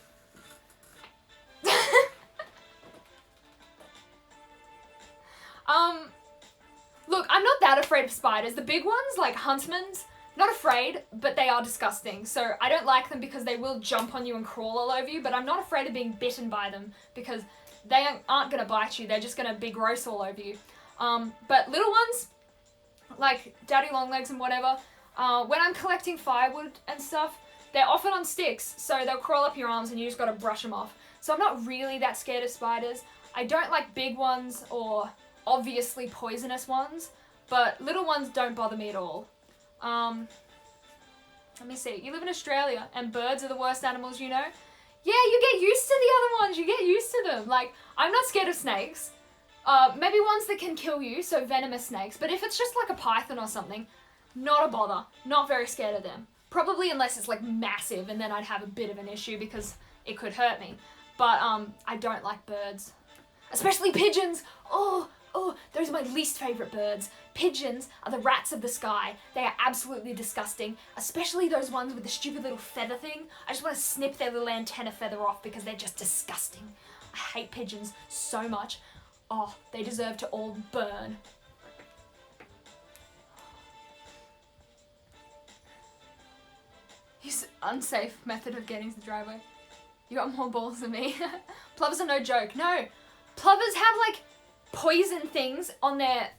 S1: Look, I'm not that afraid of spiders. The big ones, like huntsmen's, not afraid, but they are disgusting. So I don't like them because they will jump on you and crawl all over you, but I'm not afraid of being bitten by them because they aren't gonna bite you. They're just gonna be gross all over you. But little ones, like daddy longlegs and whatever, when I'm collecting firewood and stuff, they're often on sticks, so they'll crawl up your arms and you just gotta brush them off. So I'm not really that scared of spiders. I don't like big ones or obviously poisonous ones, but little ones don't bother me at all. Let me see. You live in Australia and birds are the worst animals you know? Yeah, you get used to the other ones. You get used to them. Like, I'm not scared of snakes. Maybe ones that can kill you, so venomous snakes. But if it's just like a python or something, not a bother. Not very scared of them. Probably unless it's like massive and then I'd have a bit of an issue because it could hurt me. But I don't like birds. Especially pigeons. Oh, those are my least favourite birds. Pigeons are the rats of the sky. They are absolutely disgusting, especially those ones with the stupid little feather thing. I just want to snip their little antenna feather off because they're just disgusting. I hate pigeons so much. Oh, they deserve to all burn. Use unsafe method of getting to the driveway. You got more balls than me. Plovers are no joke. No, plovers have like poison things on their...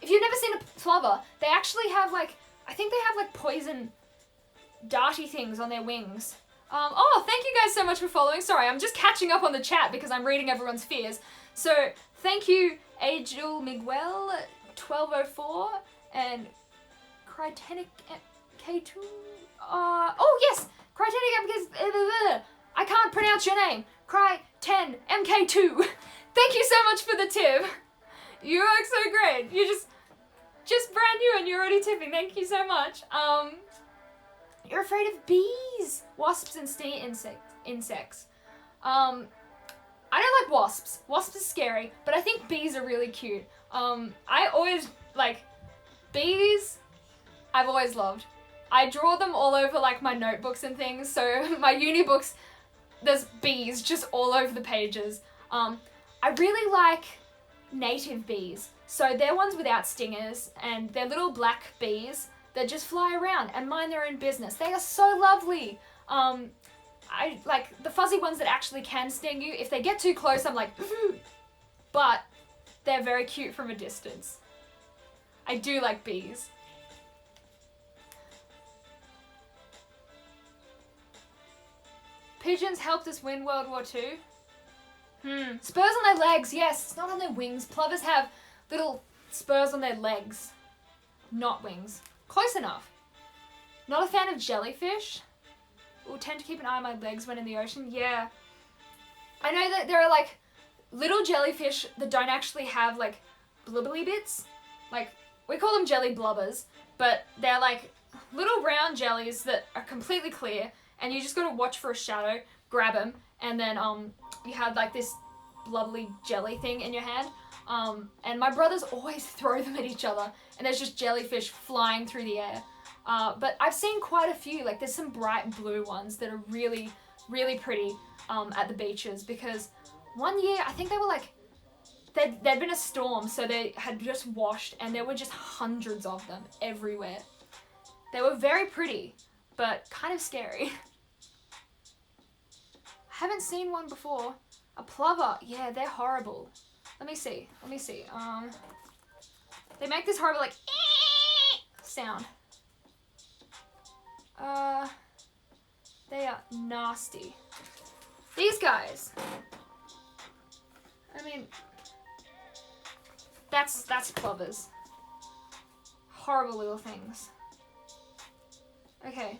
S1: If you've never seen a plover, they actually have like, I think they have like poison darty things on their wings. Oh, thank you guys so much for following. Sorry, I'm just catching up on the chat because I'm reading everyone's fears. So, thank you, Agil Miguel, 1204, and Crytenic K2. Oh, yes! Crytenic MK... I can't pronounce your name. Cry10 MK2. Thank you so much for the tip. You look so great. You're just brand new and you're already tipping. Thank you so much. You're afraid of bees, wasps, and sting insects. I don't like wasps. Wasps are scary, but I think bees are really cute. I always, like, bees, I've always loved. I draw them all over, like, my notebooks and things, so my uni books, there's bees just all over the pages. I really like native bees. So they're ones without stingers, and they're little black bees that just fly around and mind their own business. They are so lovely. I like the fuzzy ones that actually can sting you. If they get too close, I'm like, but they're very cute from a distance. I do like bees. Pigeons helped us win World War II. Spurs on their legs, yes. It's not on their wings. Plovers have little spurs on their legs. Not wings. Close enough. Not a fan of jellyfish. Will tend to keep an eye on my legs when in the ocean. Yeah. I know that there are like little jellyfish that don't actually have like blibbly bits. Like, we call them jelly blubbers, but they're like little round jellies that are completely clear, and you just gotta watch for a shadow, grab them, and then you have like this blubbly jelly thing in your hand. And my brothers always throw them at each other, and there's just jellyfish flying through the air. But I've seen quite a few, like there's some bright blue ones that are really, really pretty at the beaches, because one year, I think they were like, there'd been a storm, so they had just washed, and there were just hundreds of them everywhere. They were very pretty, but kind of scary. I haven't seen one before. A plover, yeah, they're horrible. Let me see. They make this horrible like sound. They are nasty. These guys. I mean, that's plovers. Horrible little things. Okay.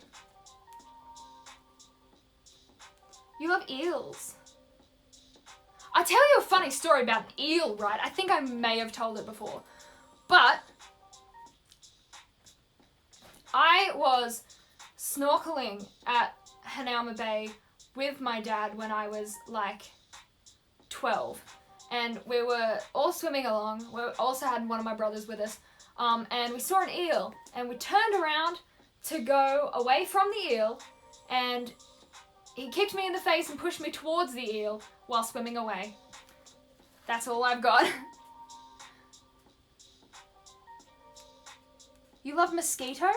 S1: You love eels. I'll tell you a funny story about an eel, right? I think I may have told it before. But I was snorkeling at Hanauma Bay with my dad when I was like 12. And we were all swimming along. We also had one of my brothers with us. And we saw an eel. And we turned around to go away from the eel. And he kicked me in the face and pushed me towards the eel while swimming away. That's all I've got. You love mosquitoes?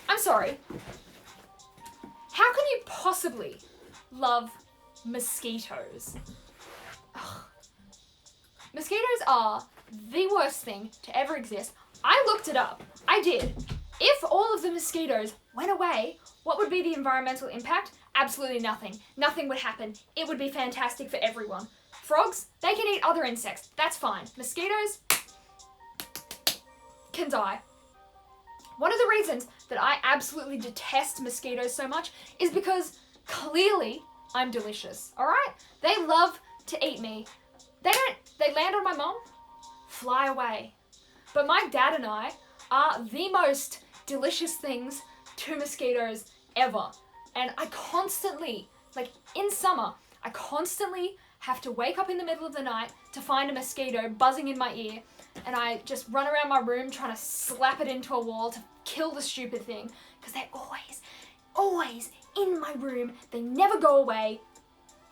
S1: I'm sorry. How can you possibly love mosquitoes? Ugh. Mosquitoes are the worst thing to ever exist. I looked it up. I did. If all of the mosquitoes went away, what would be the environmental impact? Absolutely nothing. Nothing would happen. It would be fantastic for everyone. Frogs, they can eat other insects. That's fine. Mosquitoes can die. One of the reasons that I absolutely detest mosquitoes so much is because clearly I'm delicious, alright? They love to eat me. They land on my mom, fly away. But my dad and I are the most delicious things to mosquitoes ever. And I constantly, like in summer, I constantly have to wake up in the middle of the night to find a mosquito buzzing in my ear, and I just run around my room trying to slap it into a wall to kill the stupid thing, because they're always in my room. They never go away.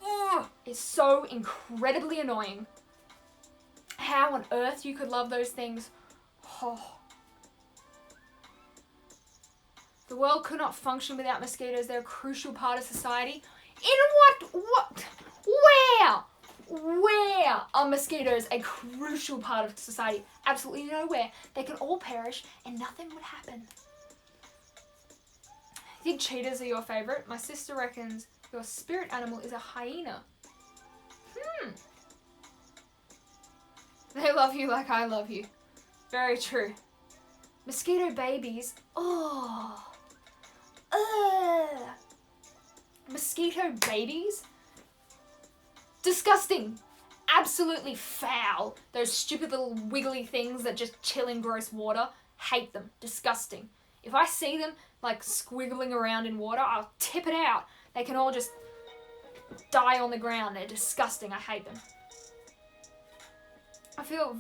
S1: Ugh, it's so incredibly annoying. How on earth you could love those things? Oh. The world could not function without mosquitoes. They're a crucial part of society. In what, where are mosquitoes a crucial part of society? Absolutely nowhere. They can all perish and nothing would happen. I think cheetahs are your favourite. My sister reckons your spirit animal is a hyena. They love you like I love you. Very true. Mosquito babies. Oh. Ugh. Mosquito babies? Disgusting. Absolutely foul. Those stupid little wiggly things that just chill in gross water. Hate them. Disgusting. If I see them like squiggling around in water, I'll tip it out. They can all just die on the ground. They're disgusting. I hate them. I feel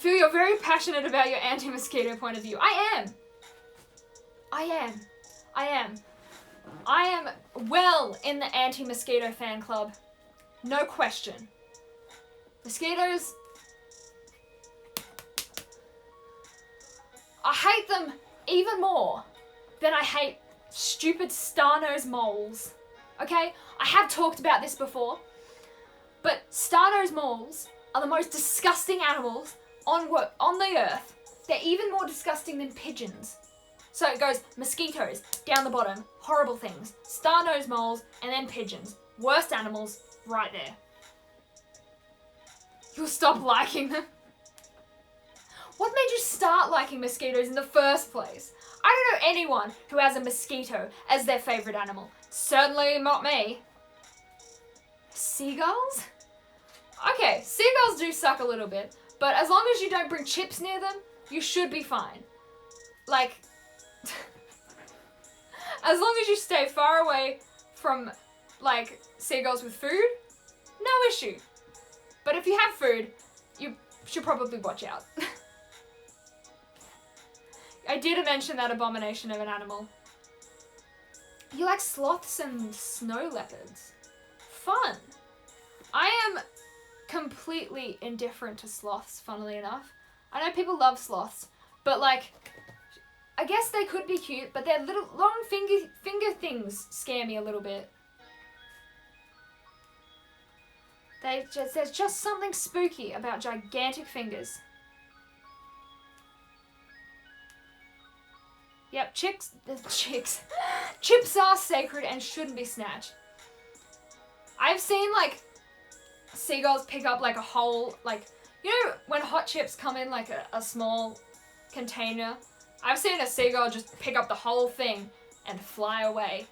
S1: you're very passionate about your anti-mosquito point of view. I am well in the anti-mosquito fan club. No question. Mosquitoes, I hate them even more than I hate stupid star-nosed moles. Okay? I have talked about this before, but star-nosed moles are the most disgusting animals on the earth. They're even more disgusting than pigeons. So it goes mosquitoes, down the bottom, horrible things, star-nosed moles, and then pigeons. Worst animals, right there. You'll stop liking them. What made you start liking mosquitoes in the first place? I don't know anyone who has a mosquito as their favourite animal. Certainly not me. Seagulls? Okay, seagulls do suck a little bit, but as long as you don't bring chips near them, you should be fine. Like, as long as you stay far away from, like, seagulls with food, no issue. But if you have food, you should probably watch out. I did mention that abomination of an animal. You like sloths and snow leopards. Fun. I am completely indifferent to sloths, funnily enough. I know people love sloths, but like, I guess they could be cute, but their little long finger things scare me a little bit. There's just something spooky about gigantic fingers. Yep, chips are sacred and shouldn't be snatched. I've seen like seagulls pick up like a whole, like, you know when hot chips come in like a small container? I've seen a seagull just pick up the whole thing and fly away.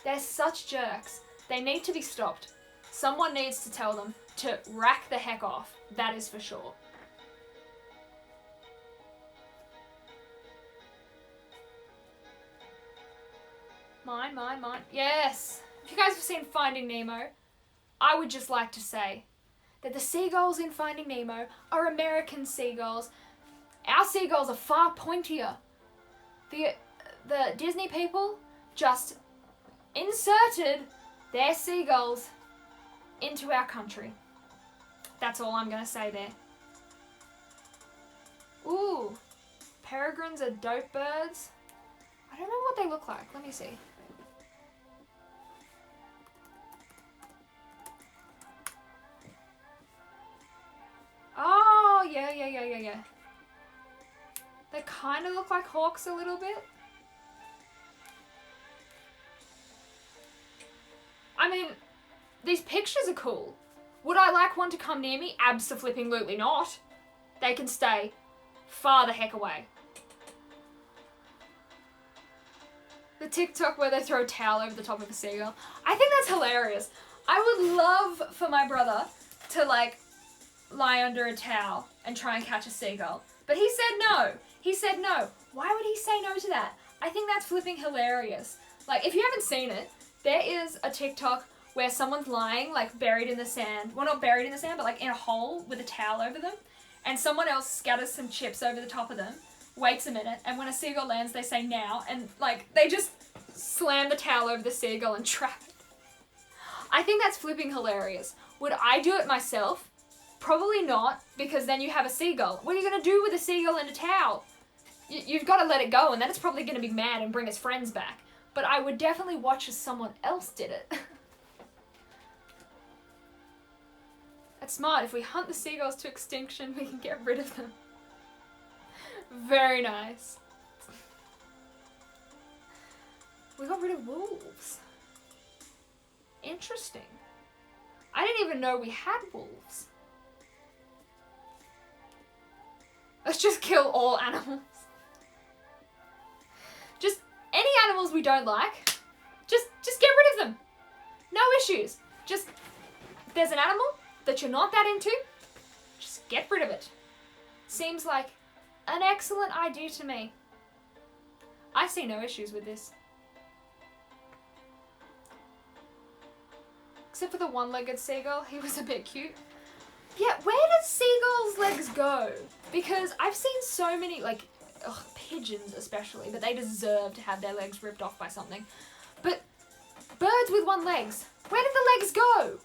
S1: They're such jerks. They need to be stopped. Someone needs to tell them to rack the heck off. That is for sure. Mine. Yes. If you guys have seen Finding Nemo, I would just like to say that the seagulls in Finding Nemo are American seagulls. Our seagulls are far pointier. The Disney people just inserted their seagulls into our country. That's all I'm gonna say there. Ooh, peregrines are dope birds. I don't know what they look like. Let me see. Oh, yeah. They kind of look like hawks a little bit. I mean, these pictures are cool. Would I like one to come near me? Abso-flipping-lutely not. They can stay far the heck away. The TikTok where they throw a towel over the top of a seagull. I think that's hilarious. I would love for my brother to like lie under a towel and try and catch a seagull. But he said no. He said no. Why would he say no to that? I think that's flipping hilarious. Like, if you haven't seen it, there is a TikTok where someone's lying, like, buried in the sand. Well, not buried in the sand, but, like, in a hole with a towel over them. And someone else scatters some chips over the top of them, waits a minute, and when a seagull lands, they say now, and, like, they just slam the towel over the seagull and trap it. I think that's flipping hilarious. Would I do it myself? Probably not, because then you have a seagull. What are you going to do with a seagull in a towel? You've got to let it go, and then it's probably going to be mad and bring its friends back. But I would definitely watch as someone else did it. That's smart. If we hunt the seagulls to extinction, we can get rid of them. Very nice. We got rid of wolves. Interesting. I didn't even know we had wolves. Let's just kill all animals. Just any animals we don't like, just get rid of them. No issues. Just, if there's an animal that you're not that into, just get rid of it. Seems like an excellent idea to me. I see no issues with this. Except for the one-legged seagull, he was a bit cute. Yeah, where does seagulls' legs go? Because I've seen so many, like, pigeons especially, but they deserve to have their legs ripped off by something. But birds with one legs, where did the legs go?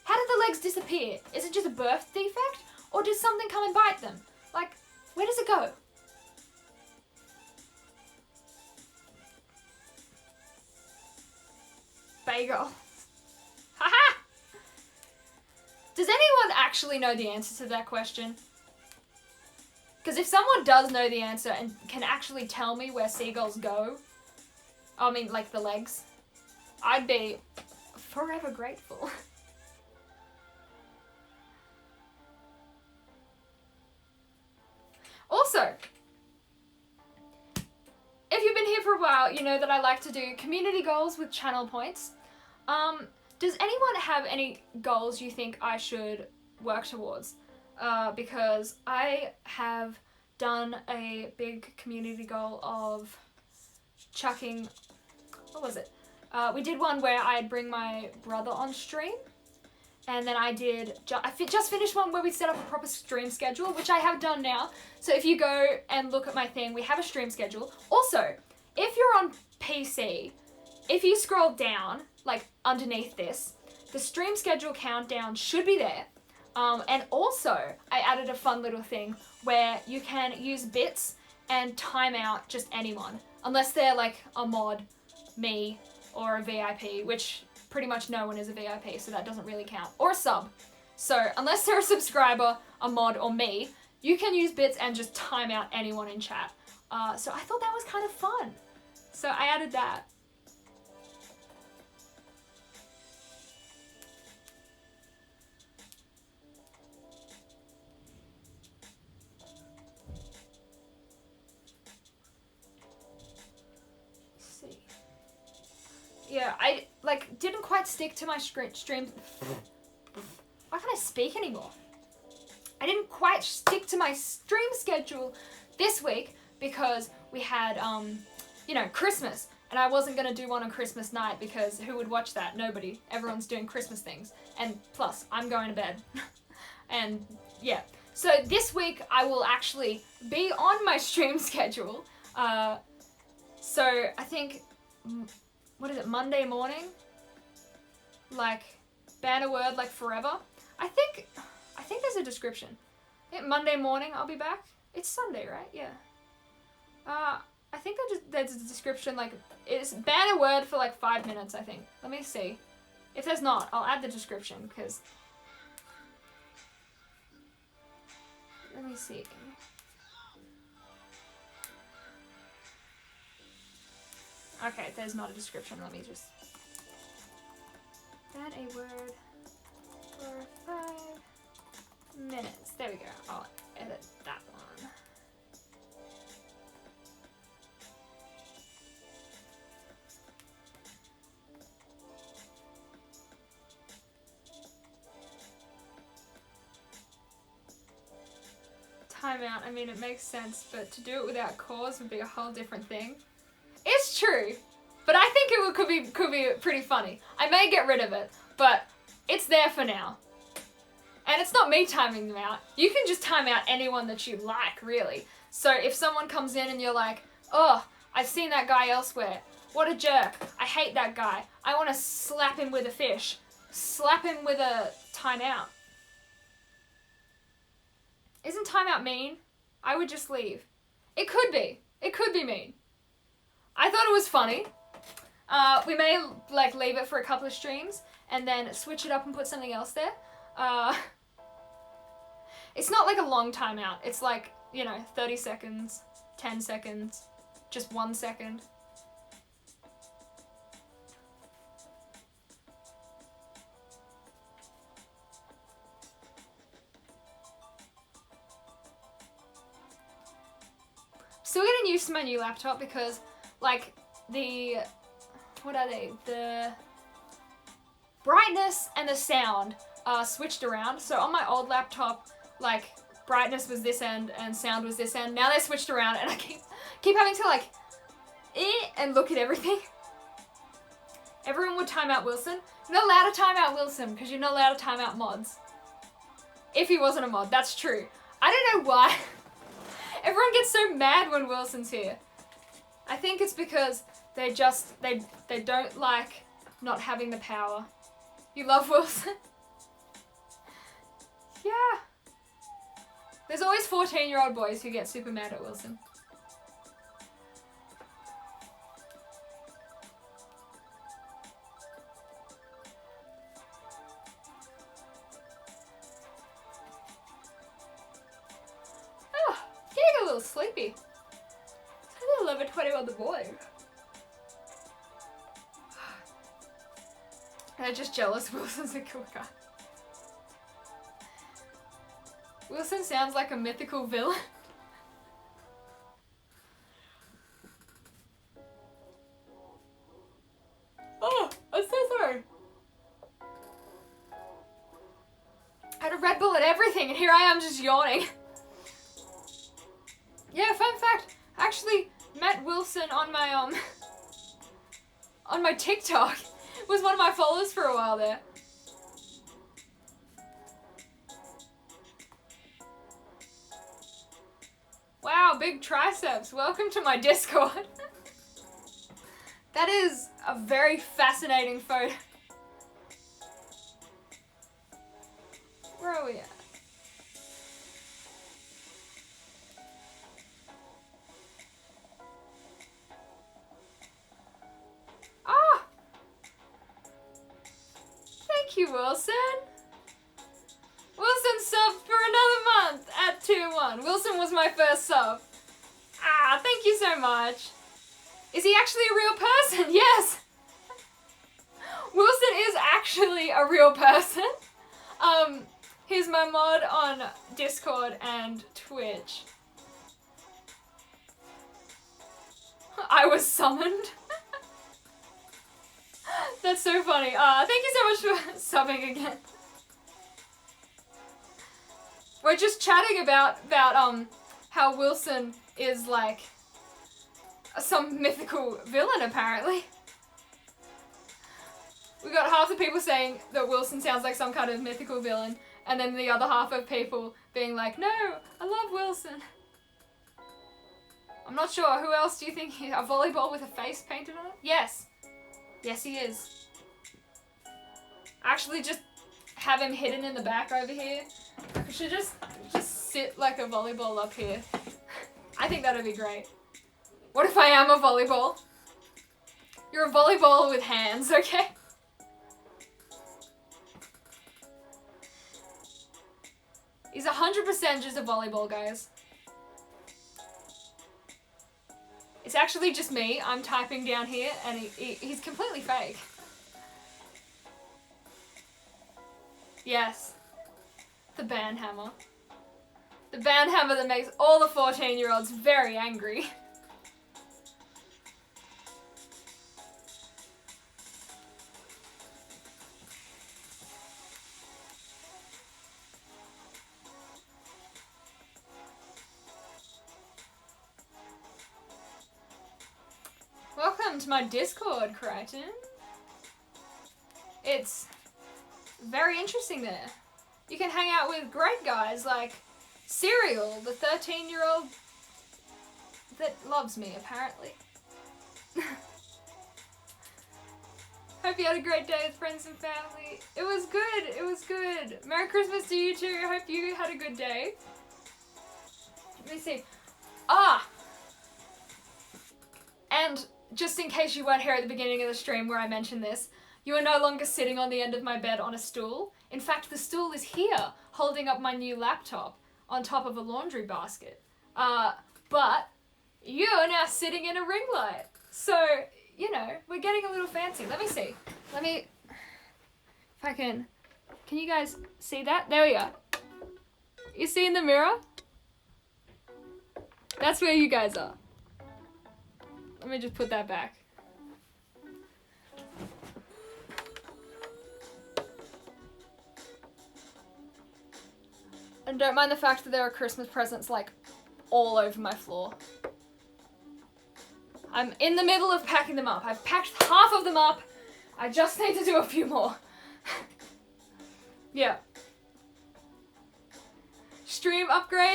S1: How did the legs disappear? Is it just a birth defect? Or did something come and bite them? Like, where does it go? Bagel. Haha! Does anyone actually know the answer to that question? Because if someone does know the answer and can actually tell me where seagulls go, I mean, like the legs, I'd be forever grateful. Also, if you've been here for a while, you know that I like to do community goals with channel points. Does anyone have any goals you think I should work towards? Because I have done a big community goal of chucking, what was it? We did one where I'd bring my brother on stream. And then I did, I just finished one where we set up a proper stream schedule, which I have done now. So if you go and look at my thing, we have a stream schedule. Also, if you're on PC, if you scroll down, like underneath this, the stream schedule countdown should be there. And also, I added a fun little thing where you can use bits and time out just anyone. Unless they're like a mod, me, or a VIP, which pretty much no one is a VIP, so that doesn't really count. Or a sub. So, unless they're a subscriber, a mod, or me, you can use bits and just time out anyone in chat. So I thought that was kind of fun. So I added that. Yeah, I, like, didn't quite stick to my stream. Why can't I speak anymore? I didn't quite stick to my stream schedule this week because we had, you know, Christmas. And I wasn't going to do one on Christmas night because who would watch that? Nobody. Everyone's doing Christmas things. And plus, I'm going to bed. And, yeah. So this week, I will actually be on my stream schedule. So I think... what is it, Monday morning? Like, ban a word like forever. I think there's a description. I think Monday morning I'll be back. It's Sunday, right? Yeah. I think there's a description, like, it's ban a word for like 5 minutes, I think. Let me see. If there's not, I'll add the description, because... Let me see. Okay, there's not a description. Let me just... Ban a word for 5 minutes. There we go. I'll edit that one. Timeout. I mean, it makes sense, but to do it without cause would be a whole different thing. It's true. But I think could be pretty funny. I may get rid of it, but it's there for now. And it's not me timing them out. You can just time out anyone that you like, really. So if someone comes in and you're like, oh, I've seen that guy elsewhere. What a jerk. I hate that guy. I want to slap him with a fish. Slap him with a timeout. Isn't timeout mean? I would just leave. It could be. It could be mean. I thought it was funny. We may like leave it for a couple of streams and then switch it up and put something else there. It's not like a long timeout. It's like, 30 seconds, 10 seconds, just 1 second. Still getting used to my new laptop because, like, what are they? The brightness and the sound are switched around. So on my old laptop, like, brightness was this end and sound was this end. Now they're switched around and I keep having to, like, and look at everything. Everyone would time out Wilson. You're not allowed to time out Wilson because you're not allowed to time out mods. If he wasn't a mod, that's true. I don't know why. Everyone gets so mad when Wilson's here. I think it's because they don't like not having the power. You love Wilson? Yeah. There's always 14-year-old boys who get super mad at Wilson. Getting a little sleepy. It's a little over 20 on the morning. I'm just jealous Wilson's a cool guy. Wilson sounds like a mythical villain. Oh, I'm so sorry. I had a Red Bull and everything and here I am just yawning. Yeah, fun fact, I actually met Wilson on my on my TikTok. Was one of my followers for a while there. Wow, big triceps. Welcome to my Discord. That is a very fascinating photo. Where are we at? Ah! Thank you, Wilson. Wilson subbed for another month at 2-1. Wilson was my first sub. Ah, thank you so much. Is he actually a real person? Yes. Wilson is actually a real person. He's my mod on Discord and Twitch. I was summoned. That's so funny. Thank you so much for subbing again. We're just chatting about how Wilson is like some mythical villain apparently. We got half the people saying that Wilson sounds like some kind of mythical villain, and then the other half of people being like, no, I love Wilson. I'm not sure. Who else do you think? A volleyball with a face painted on it? Yes. Yes, he is. Actually, just have him hidden in the back over here. We should just sit like a volleyball up here. I think that'd be great. What if I am a volleyball? You're a volleyball with hands, okay? He's 100% just a volleyball, guys. It's actually just me. I'm typing down here and he's completely fake. Yes. The band hammer. The band hammer that makes all the 14-year-olds very angry. Welcome, welcome to my Discord, Crichton. It's very interesting there. You can hang out with great guys like Serial, the 13-year-old that loves me, apparently. Hope you had a great day with friends and family. It was good. It was good. Merry Christmas to you too. Hope you had a good day. Let me see. And just in case you weren't here at the beginning of the stream where I mentioned this, you are no longer sitting on the end of my bed on a stool. In fact, the stool is here, holding up my new laptop on top of a laundry basket. But you're now sitting in a ring light. So, you know, we're getting a little fancy. Let me see. If I can you guys see that? There we are. You see in the mirror? That's where you guys are. Let me just put that back. And don't mind the fact that there are Christmas presents, like, all over my floor. I'm in the middle of packing them up. I've packed half of them up. I just need to do a few more. Yeah. Stream upgrade.